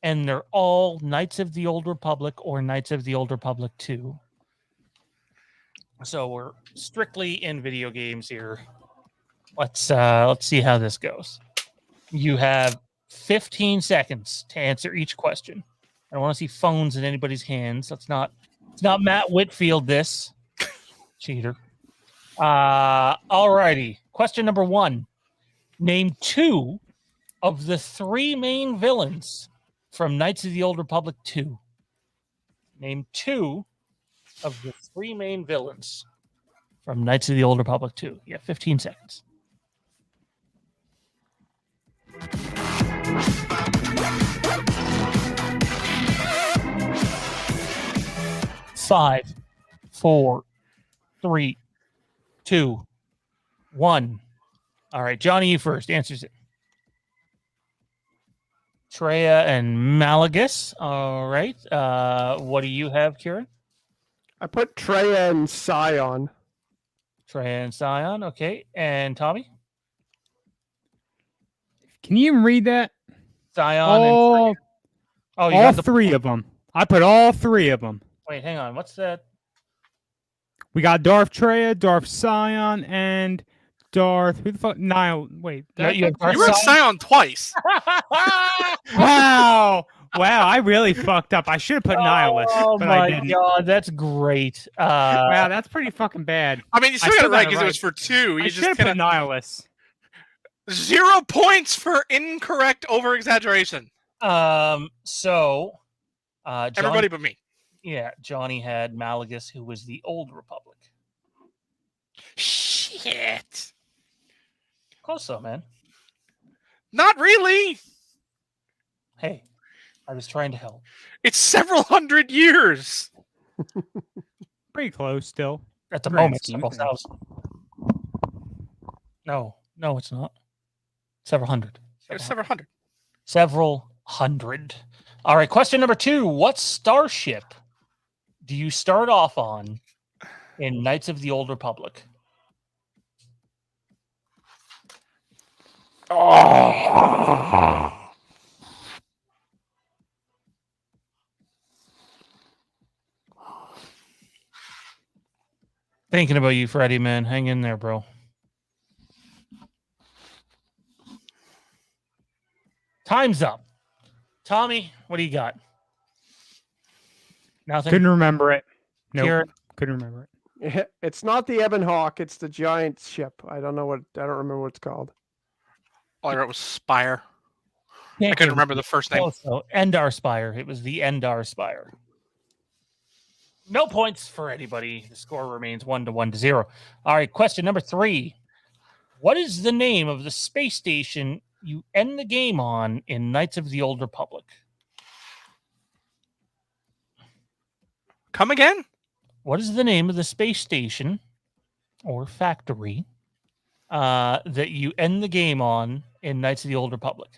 Speaker 1: and they're all Knights of the Old Republic or Knights of the Old Republic 2. So we're strictly in video games here. Let's see how this goes. You have 15 seconds to answer each question. I don't want to see phones in anybody's hands. It's not Matt Whitfield, this cheater. All righty. Question number 1. Name 2 of the 3 main villains from Knights of the Old Republic 2. Name 2 of the 3 main villains from Knights of the Old Republic 2. You have 15 seconds. 5, 4, 3, 2, 1. All right, Johnny, you first. Answers it. Treya and Malagus. All right. What do you have, Kieran?
Speaker 3: I put Treya and Scion.
Speaker 1: Treya and Scion. Okay. And Tommy?
Speaker 4: Can you even read that?
Speaker 1: Scion
Speaker 4: Oh,
Speaker 1: and Treya. Oh, you
Speaker 4: all
Speaker 1: got the
Speaker 4: 3 of them. I put all 3 of them.
Speaker 1: Wait, hang on. What's that?
Speaker 4: We got Darth Treya, Darth Scion, and Darth. Who the fuck? Nile. Wait.
Speaker 1: No, you have Darth
Speaker 2: You wrote Scion twice.
Speaker 4: Wow. Wow. I really fucked up. I should have put Nihilist,
Speaker 1: Oh
Speaker 4: but I
Speaker 1: my
Speaker 4: didn't.
Speaker 1: god, that's great.
Speaker 4: Wow, that's pretty fucking bad.
Speaker 2: I mean, you still
Speaker 4: I
Speaker 2: got it
Speaker 4: still
Speaker 2: right
Speaker 4: got it
Speaker 2: because it was
Speaker 4: right.
Speaker 2: for 2.
Speaker 4: I
Speaker 2: You
Speaker 4: should
Speaker 2: just
Speaker 4: have put
Speaker 2: kind of
Speaker 4: Nihilist.
Speaker 2: 0 points for incorrect over-exaggeration.
Speaker 1: So Johnny,
Speaker 2: Everybody but me.
Speaker 1: yeah, Johnny had Malagus, who was the Old Republic.
Speaker 2: Shit.
Speaker 1: Close though, man.
Speaker 2: Not really.
Speaker 1: Hey, I was trying to help.
Speaker 2: It's several hundred years.
Speaker 4: Pretty close still.
Speaker 1: At the
Speaker 4: Grand
Speaker 1: moment,
Speaker 4: scheme
Speaker 1: several
Speaker 4: of things.
Speaker 1: thousand. No, it's not. Several hundred.
Speaker 2: It was several hundred.
Speaker 1: Several hundred. All right, question number 2. What starship do you start off on in Knights of the Old Republic? Thinking about you, Freddie, man. Hang in there, bro. Time's up. Tommy, what do you got? Nothing.
Speaker 4: Couldn't remember it. Nope.
Speaker 1: Kieran?
Speaker 4: Couldn't remember it.
Speaker 3: It's not the Ebon Hawk. It's the giant ship. I don't remember what it's called.
Speaker 2: All I wrote was Spire.
Speaker 1: Can't
Speaker 2: I couldn't
Speaker 1: give
Speaker 2: remember the first name.
Speaker 1: Also, Endar Spire. It was the Endar Spire. No points for anybody. The score remains 1-1-0. All right, question number 3. What is the name of the space station you end the game on in Knights of the Old Republic?
Speaker 2: Come again?
Speaker 1: What is the name of the space station or factory that you end the game on in Knights of the Old Republic?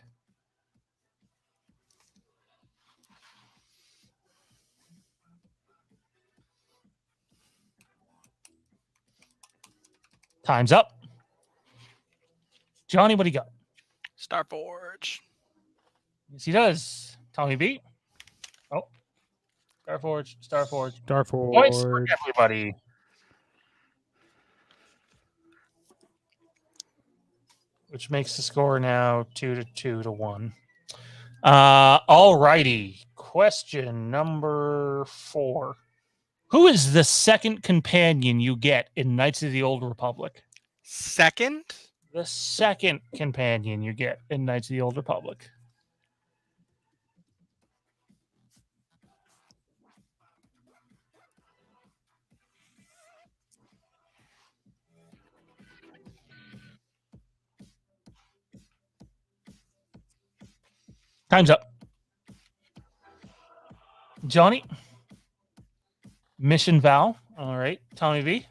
Speaker 1: Time's up. Johnny, what do you got?
Speaker 2: Starforge.
Speaker 1: Yes, he does. Tommy B. Oh, Starforge. Points for
Speaker 4: Starforge.
Speaker 1: everybody. Which makes the score now 2-1. All righty. Question number 4. Who is the second companion you get in Knights of the Old Republic?
Speaker 2: Second?
Speaker 1: The second companion you get in Knights of the Old Republic. Time's up. Johnny? Mission Val. All right. Tommy V.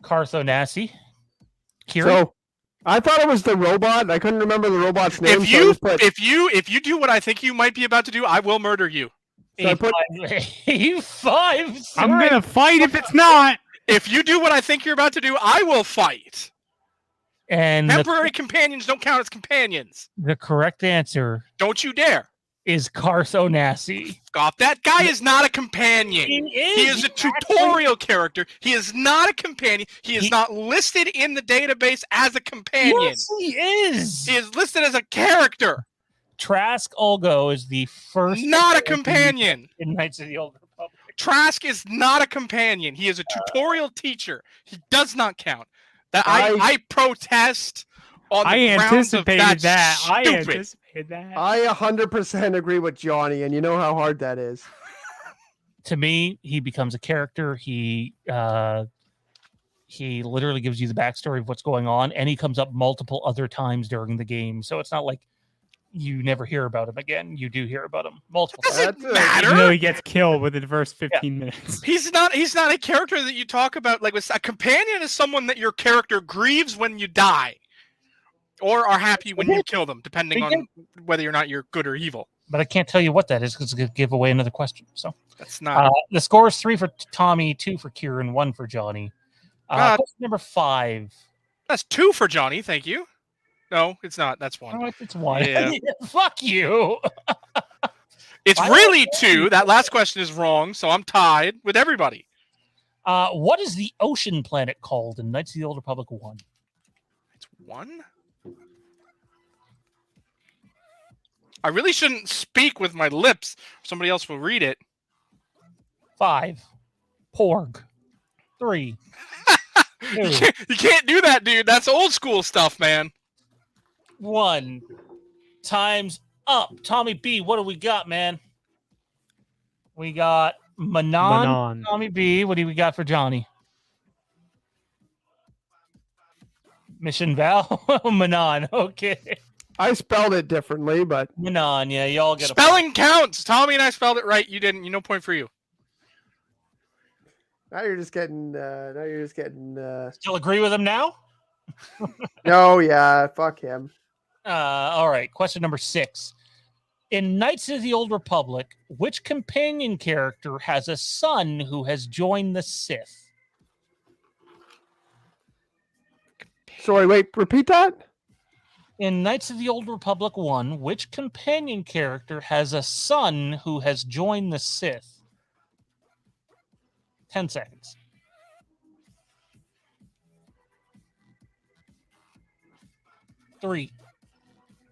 Speaker 1: Carthonasi. Kieran?
Speaker 3: So I thought it was the robot. I couldn't remember the robot's name.
Speaker 2: If
Speaker 3: so I
Speaker 2: you
Speaker 3: just put,
Speaker 2: if you do what I think you might be about to do, I will murder you.
Speaker 3: so I put
Speaker 1: A5.
Speaker 4: I'm gonna fight if it's not.
Speaker 2: If you do what I think you're about to do, I will fight.
Speaker 1: And
Speaker 2: Temporary companions don't count as companions.
Speaker 1: the correct answer
Speaker 2: Don't you dare.
Speaker 1: is Carthonasi.
Speaker 2: Scoff. That guy is not a companion.
Speaker 1: He
Speaker 2: He is a tutorial character. He is not a companion. He is not listed in the database as a companion.
Speaker 1: Yes, he is.
Speaker 2: He is listed as a character,
Speaker 1: Trask Ulgo is the first.
Speaker 2: not a companion.
Speaker 1: in Knights of the Old Republic.
Speaker 2: Trask is not a companion. He is a tutorial teacher. He does not count. That I protest on the
Speaker 4: I
Speaker 2: grounds of
Speaker 4: anticipated
Speaker 2: that's
Speaker 4: that. I
Speaker 2: stupid.
Speaker 4: anticipated that.
Speaker 3: I 100% agree with Johnny, and you know how hard that is.
Speaker 1: To me, he becomes a character. He literally gives you the backstory of what's going on, and he comes up multiple other times during the game. So it's not like you never hear about him again. You do hear about him multiple times.
Speaker 2: Doesn't
Speaker 3: That's it.
Speaker 2: matter.
Speaker 4: Even though he gets killed within the first 15 minutes.
Speaker 2: He's not a character that you talk about. Like a companion is someone that your character grieves when you die, or are happy when you kill them, depending on whether or not you're good or evil.
Speaker 1: But I can't tell you what that is because it's going to give away another question. So
Speaker 2: That's not.
Speaker 1: the score is 3 for Tommy, 2 for Kieran, 1 for Johnny. Question number 5.
Speaker 2: That's 2 for Johnny. Thank you. No, it's not. That's 1.
Speaker 1: Oh, it's 1.
Speaker 2: Yeah.
Speaker 1: Fuck you.
Speaker 2: It's really 2. That last question is wrong, so I'm tied with everybody.
Speaker 1: What is the ocean planet called in Knights of the Old Republic 1?
Speaker 2: It's 1? I really shouldn't speak with my lips. Somebody else will read it.
Speaker 1: 5. Porg. 3.
Speaker 2: You can't do that, dude. That's old school stuff, man.
Speaker 1: 1. Time's up. Tommy B, what do we got, man? We got Manon. Tommy B, what do we got for Johnny? Mission Val? Manon, okay.
Speaker 3: I spelled it differently, but
Speaker 1: Manon, yeah, y'all get
Speaker 2: Spelling counts. Tommy and I spelled it right. You didn't. No point for you.
Speaker 3: Now you're just getting.
Speaker 1: Still agree with him now?
Speaker 3: No, yeah, fuck him.
Speaker 1: All right. Question number 6. In Knights of the Old Republic, which companion character has a son who has joined the Sith?
Speaker 3: Sorry, wait. Repeat that.
Speaker 1: In Knights of the Old Republic 1, which companion character has a son who has joined the Sith? 10 seconds. 3,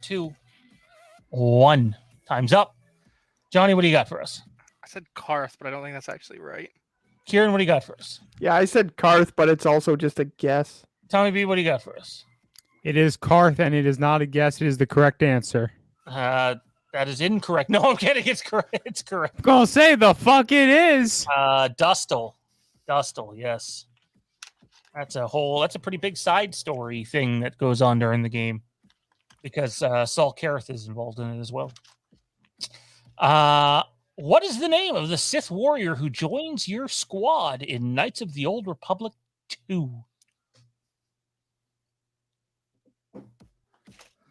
Speaker 1: 2, 1. Time's up. Johnny, what do you got for us?
Speaker 2: I said Karth, but I don't think that's actually right.
Speaker 1: Kieran, what do you got for us?
Speaker 3: Yeah, I said Karth, but it's also just a guess.
Speaker 1: Tommy B, what do you got for us?
Speaker 4: It is Karth, and it is not a guess. It is the correct answer.
Speaker 1: That is incorrect. No, I'm kidding. It's correct. It's correct.
Speaker 4: I'm gonna say the fuck it is.
Speaker 1: Dustle. Dustle, yes. That's a pretty big side story thing that goes on during the game because Saul Kareth is involved in it as well. What is the name of the Sith warrior who joins your squad in Knights of the Old Republic 2?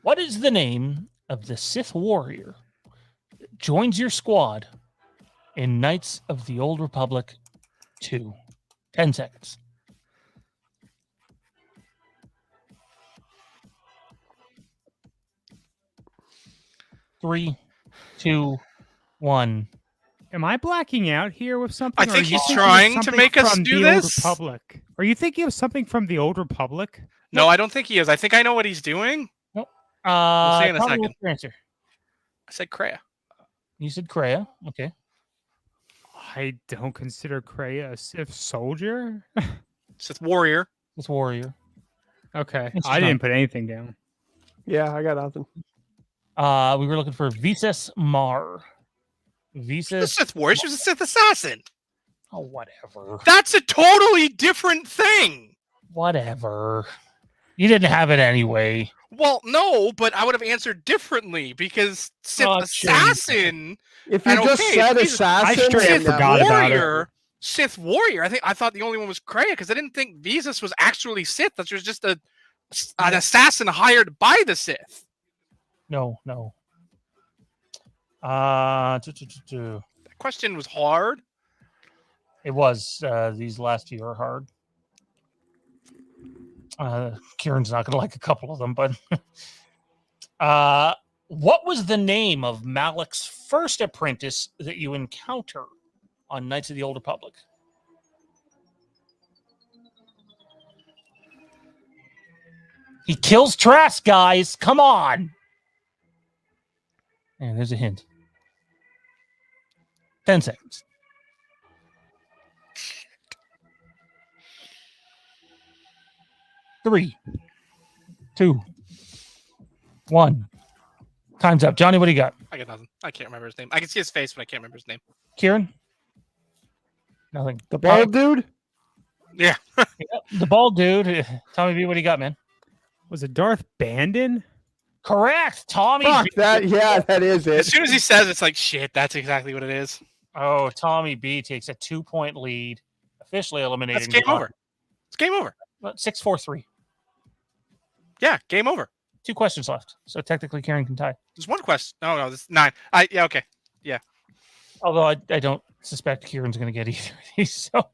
Speaker 1: What is the name of the Sith warrior that joins your squad in Knights of the Old Republic 2? 10 seconds. 3, 2, 1.
Speaker 4: Am I blacking out here with something?
Speaker 2: I
Speaker 4: or
Speaker 2: think
Speaker 4: are you
Speaker 2: he's
Speaker 4: thinking of
Speaker 2: trying to
Speaker 4: something
Speaker 2: make us
Speaker 4: from
Speaker 2: do
Speaker 4: the Old
Speaker 2: this.
Speaker 4: Republic? Are you thinking of something from the Old Republic?
Speaker 2: No, I don't think he is. I think I know what he's doing.
Speaker 1: Nope.
Speaker 2: We'll see in a
Speaker 1: Tommy,
Speaker 2: second.
Speaker 1: what's your answer?
Speaker 2: I said Kreia.
Speaker 1: You said Kreia. Okay.
Speaker 4: I don't consider Kreia a Sith soldier.
Speaker 2: Sith warrior.
Speaker 1: This warrior.
Speaker 4: Okay,
Speaker 1: It's
Speaker 4: I
Speaker 1: not.
Speaker 4: didn't put anything down.
Speaker 3: Yeah, I got nothing.
Speaker 1: We were looking for Visas Mar.
Speaker 2: The
Speaker 1: Visas.
Speaker 2: Sith warrior. She was a Sith assassin.
Speaker 1: Oh, whatever.
Speaker 2: That's a totally different thing.
Speaker 1: Whatever. You didn't have it anyway.
Speaker 2: Well, no, but I would have answered differently because Sith
Speaker 1: Oh,
Speaker 2: assassin,
Speaker 3: If you
Speaker 2: And
Speaker 3: just
Speaker 2: okay,
Speaker 3: said
Speaker 2: these-
Speaker 3: assassin,
Speaker 4: I straight
Speaker 3: then
Speaker 4: up forgot about it.
Speaker 2: warrior, Sith warrior. I thought the only one was Kreia because I didn't think Visas was actually Sith. That was just an assassin hired by the Sith.
Speaker 1: No.
Speaker 2: That question was hard.
Speaker 1: It was. These last few are hard. Kieran's not going to like a couple of them, but what was the name of Malik's first apprentice that you encounter on Knights of the Old Republic? He kills Trask, guys. Come on. And there's a hint. 10 seconds. 3, 2, 1. Time's up. Johnny, what do you got?
Speaker 2: I got nothing. I can't remember his name. I can see his face, but I can't remember his name.
Speaker 1: Kieran? Nothing.
Speaker 3: the bald dude.
Speaker 2: Yeah.
Speaker 1: The bald dude. Tommy B, what do you got, man?
Speaker 4: Was it Darth Bandon?
Speaker 1: Correct. Tommy
Speaker 3: Fuck
Speaker 1: B.
Speaker 3: that. Yeah, that is
Speaker 2: As
Speaker 3: it.
Speaker 2: soon as he says it's like shit, that's exactly what it is.
Speaker 1: Oh, Tommy B takes a 2-point lead. Officially eliminating
Speaker 2: That's game
Speaker 1: John.
Speaker 2: over. It's game over.
Speaker 1: 6-4-3.
Speaker 2: Yeah, game over.
Speaker 1: 2 questions left. So technically Kieran can tie.
Speaker 2: There's one question. No, this is 9. Yeah, okay.
Speaker 1: Although I don't suspect Kieran's going to get either of these. So,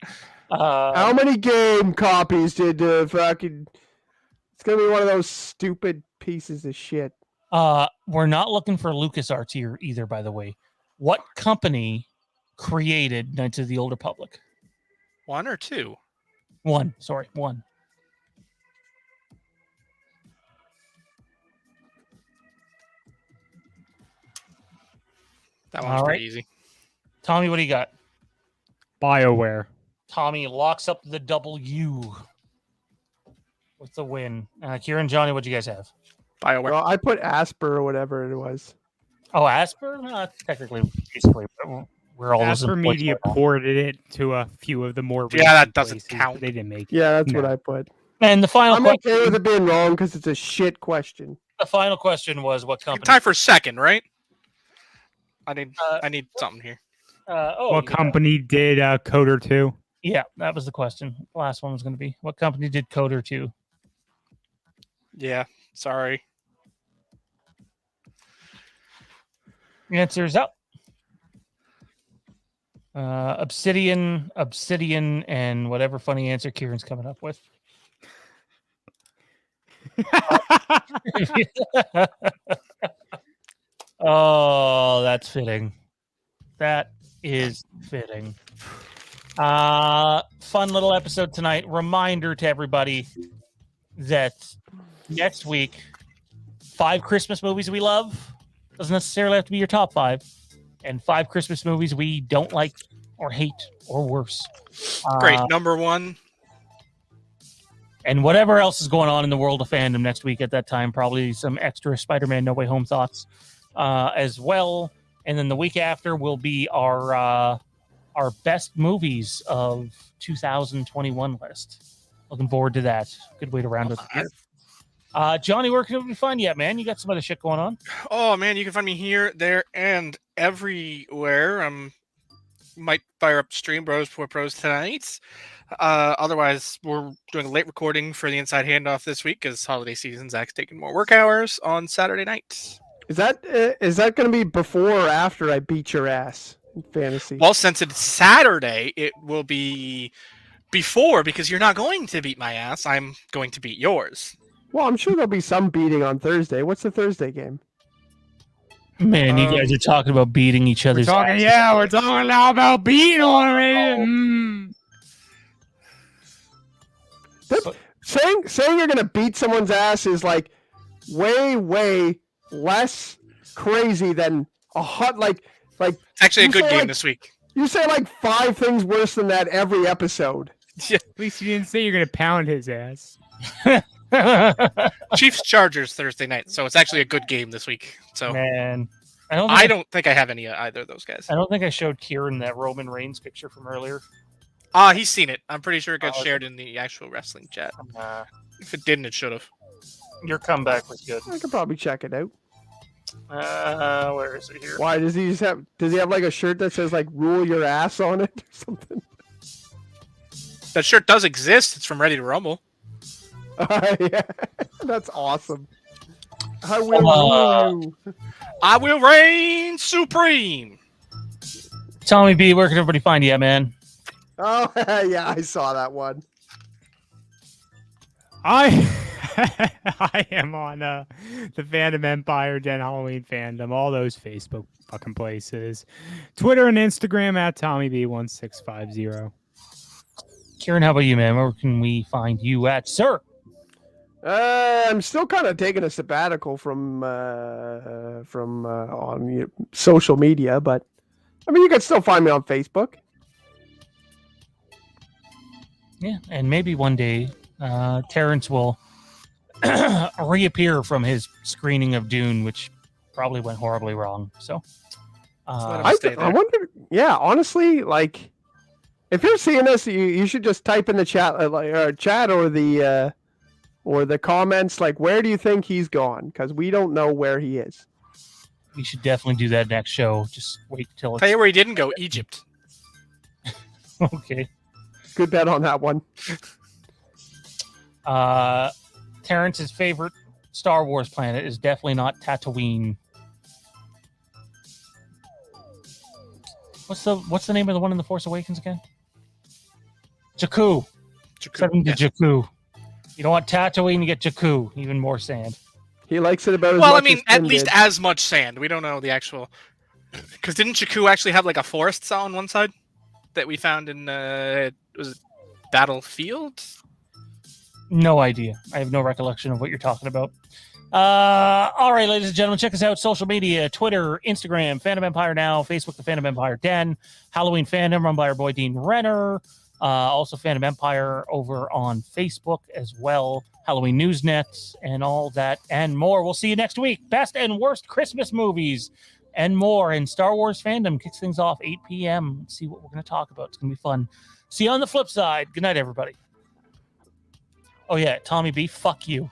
Speaker 3: How many game copies did fucking? It's gonna be one of those stupid pieces of shit.
Speaker 1: we're not looking for LucasArts here either, by the way. What company created Knights of the Old Republic?
Speaker 2: 1 or 2?
Speaker 1: One.
Speaker 2: That one's
Speaker 1: All
Speaker 2: pretty
Speaker 1: right.
Speaker 2: easy.
Speaker 1: Tommy, what do you got?
Speaker 4: BioWare.
Speaker 1: Tommy locks up the W with the win. Kieran, Johnny, what do you guys have?
Speaker 2: BioWare.
Speaker 3: Well, I put Asper or whatever it was.
Speaker 1: Oh, Asper? Technically, basically, we're all those
Speaker 4: Asper
Speaker 1: employees
Speaker 4: Media
Speaker 1: right now.
Speaker 4: ported it to a few of the more
Speaker 2: Yeah, that
Speaker 4: recent
Speaker 2: doesn't
Speaker 4: places, but
Speaker 2: count.
Speaker 4: They didn't make it.
Speaker 3: Yeah, that's what
Speaker 4: No.
Speaker 3: I put.
Speaker 1: And the final
Speaker 3: I'm
Speaker 1: question,
Speaker 3: okay with it being wrong because it's a shit question.
Speaker 1: the final question was what
Speaker 2: You can
Speaker 1: company?
Speaker 2: tie for second, right? I need something here.
Speaker 1: Oh,
Speaker 4: What company did KOTOR 2?
Speaker 1: Yeah, that was the question. The last one was going to be, what company did KOTOR to?
Speaker 2: Yeah, sorry.
Speaker 1: Answers up. Obsidian, and whatever funny answer Kieran's coming up with. Oh, that's fitting. That is fitting. Fun little episode tonight. Reminder to everybody that next week, 5 Christmas movies we love. Doesn't necessarily have to be your top 5. And 5 Christmas movies we don't like or hate or worse.
Speaker 2: Great. Number 1.
Speaker 1: And whatever else is going on in the world of fandom next week at that time, probably some extra Spider-Man No Way Home thoughts as well. And then the week after will be our best movies of 2021 list. Looking forward to that. Good way to round up the year. Johnny, where can we find you at, man? You got some other shit going on.
Speaker 2: Oh man, you can find me here, there, and everywhere. Might fire up Stream Bros for Pros tonight. Otherwise, we're doing a late recording for the Inside Handoff this week because holiday season. Zach's taking more work hours on Saturday night.
Speaker 3: Is that going to be before or after I beat your ass in fantasy?
Speaker 2: Well, since it's Saturday, it will be before because you're not going to beat my ass. I'm going to beat yours.
Speaker 3: Well, I'm sure there'll be some beating on Thursday. What's the Thursday game?
Speaker 1: Man, you guys are talking about beating each other's asses.
Speaker 4: We're talking now about beating already.
Speaker 3: Saying you're gonna beat someone's ass is like way less crazy than a hot like.
Speaker 2: It's actually a good game this week.
Speaker 3: You say like 5 things worse than that every episode.
Speaker 2: Yeah.
Speaker 4: At least you didn't say you're gonna pound his ass.
Speaker 2: Chiefs Chargers Thursday night, so it's actually a good game this week. So
Speaker 1: Man,
Speaker 2: I don't think I have any either of those guys.
Speaker 1: I don't think I showed Kieran that Roman Reigns picture from earlier.
Speaker 2: He's seen it. I'm pretty sure it got shared in the actual wrestling chat. If it didn't, it should have.
Speaker 1: Your comeback was good.
Speaker 3: I could probably check it out.
Speaker 1: Where is it here?
Speaker 3: Why does he have like a shirt that says like "Rule Your Ass" on it or something?
Speaker 2: That shirt does exist. It's from Ready to Rumble.
Speaker 3: Yeah, that's awesome. I will rule you.
Speaker 2: I will reign supreme.
Speaker 1: Tommy B, where can everybody find you at, man?
Speaker 3: Oh yeah, I saw that one.
Speaker 4: I am on the Fandom Empire Den Halloween Fandom, all those Facebook fucking places, Twitter and Instagram at TommyB1650.
Speaker 1: Kieran, how about you, man? Where can we find you at, sir?
Speaker 3: I'm still kind of taking a sabbatical from on social media, but I mean, you can still find me on Facebook.
Speaker 1: Yeah, and maybe one day Terrence will reappear from his screening of Dune, which probably went horribly wrong. So,
Speaker 3: I wonder. Yeah, honestly, like if you're seeing this, you should just type in the chat, chat or the comments, like where do you think he's gone? Because we don't know where he is.
Speaker 1: we should definitely do that next show. Just wait till it's
Speaker 2: Tell you where he didn't go, Egypt.
Speaker 1: okay.
Speaker 3: Good bet on that one.
Speaker 1: Terrence's favorite Star Wars planet is definitely not Tatooine. What's the name of the one in The Force Awakens again? Jakku. Send him to Jakku. You don't want Tatooine, you get Jakku. Even more sand.
Speaker 3: He likes it about as
Speaker 2: Well,
Speaker 3: much
Speaker 2: I mean,
Speaker 3: as
Speaker 2: at
Speaker 3: Tim
Speaker 2: least
Speaker 3: did.
Speaker 2: as much sand. We don't know the actual... Because didn't Jakku actually have like a forest on one side that we found in was it Battlefield?
Speaker 1: No idea. I have no recollection of what you're talking about. All right, ladies and gentlemen, check us out. Social media, Twitter, Instagram, Fandom Empire Now, Facebook, the Fandom Empire Den, Halloween Fandom, run by our boy Dean Renner. Also Fandom Empire over on Facebook as well. Halloween Newsnet and all that and more. We'll see you next week. Best and worst Christmas movies and more. And Star Wars Fandom kicks things off 8 p.m. Let's see what we're going to talk about. It's going to be fun. See you on the flip side. Good night, everybody. Oh, yeah. Tommy B, fuck you.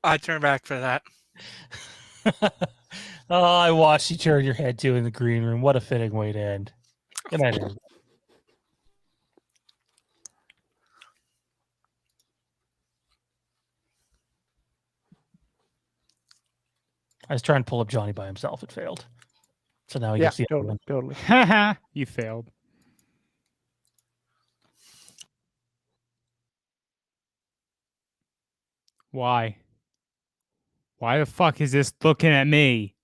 Speaker 2: I turn back for that.
Speaker 1: Oh, I watched you turn your head too in the green room. What a fitting way to end. Good night, everybody. I was trying to pull up Johnny by himself. It failed. So now he
Speaker 3: Yeah,
Speaker 1: gets the other
Speaker 3: totally,
Speaker 1: one.
Speaker 3: totally.
Speaker 4: You failed. Why? Why the fuck is this looking at me?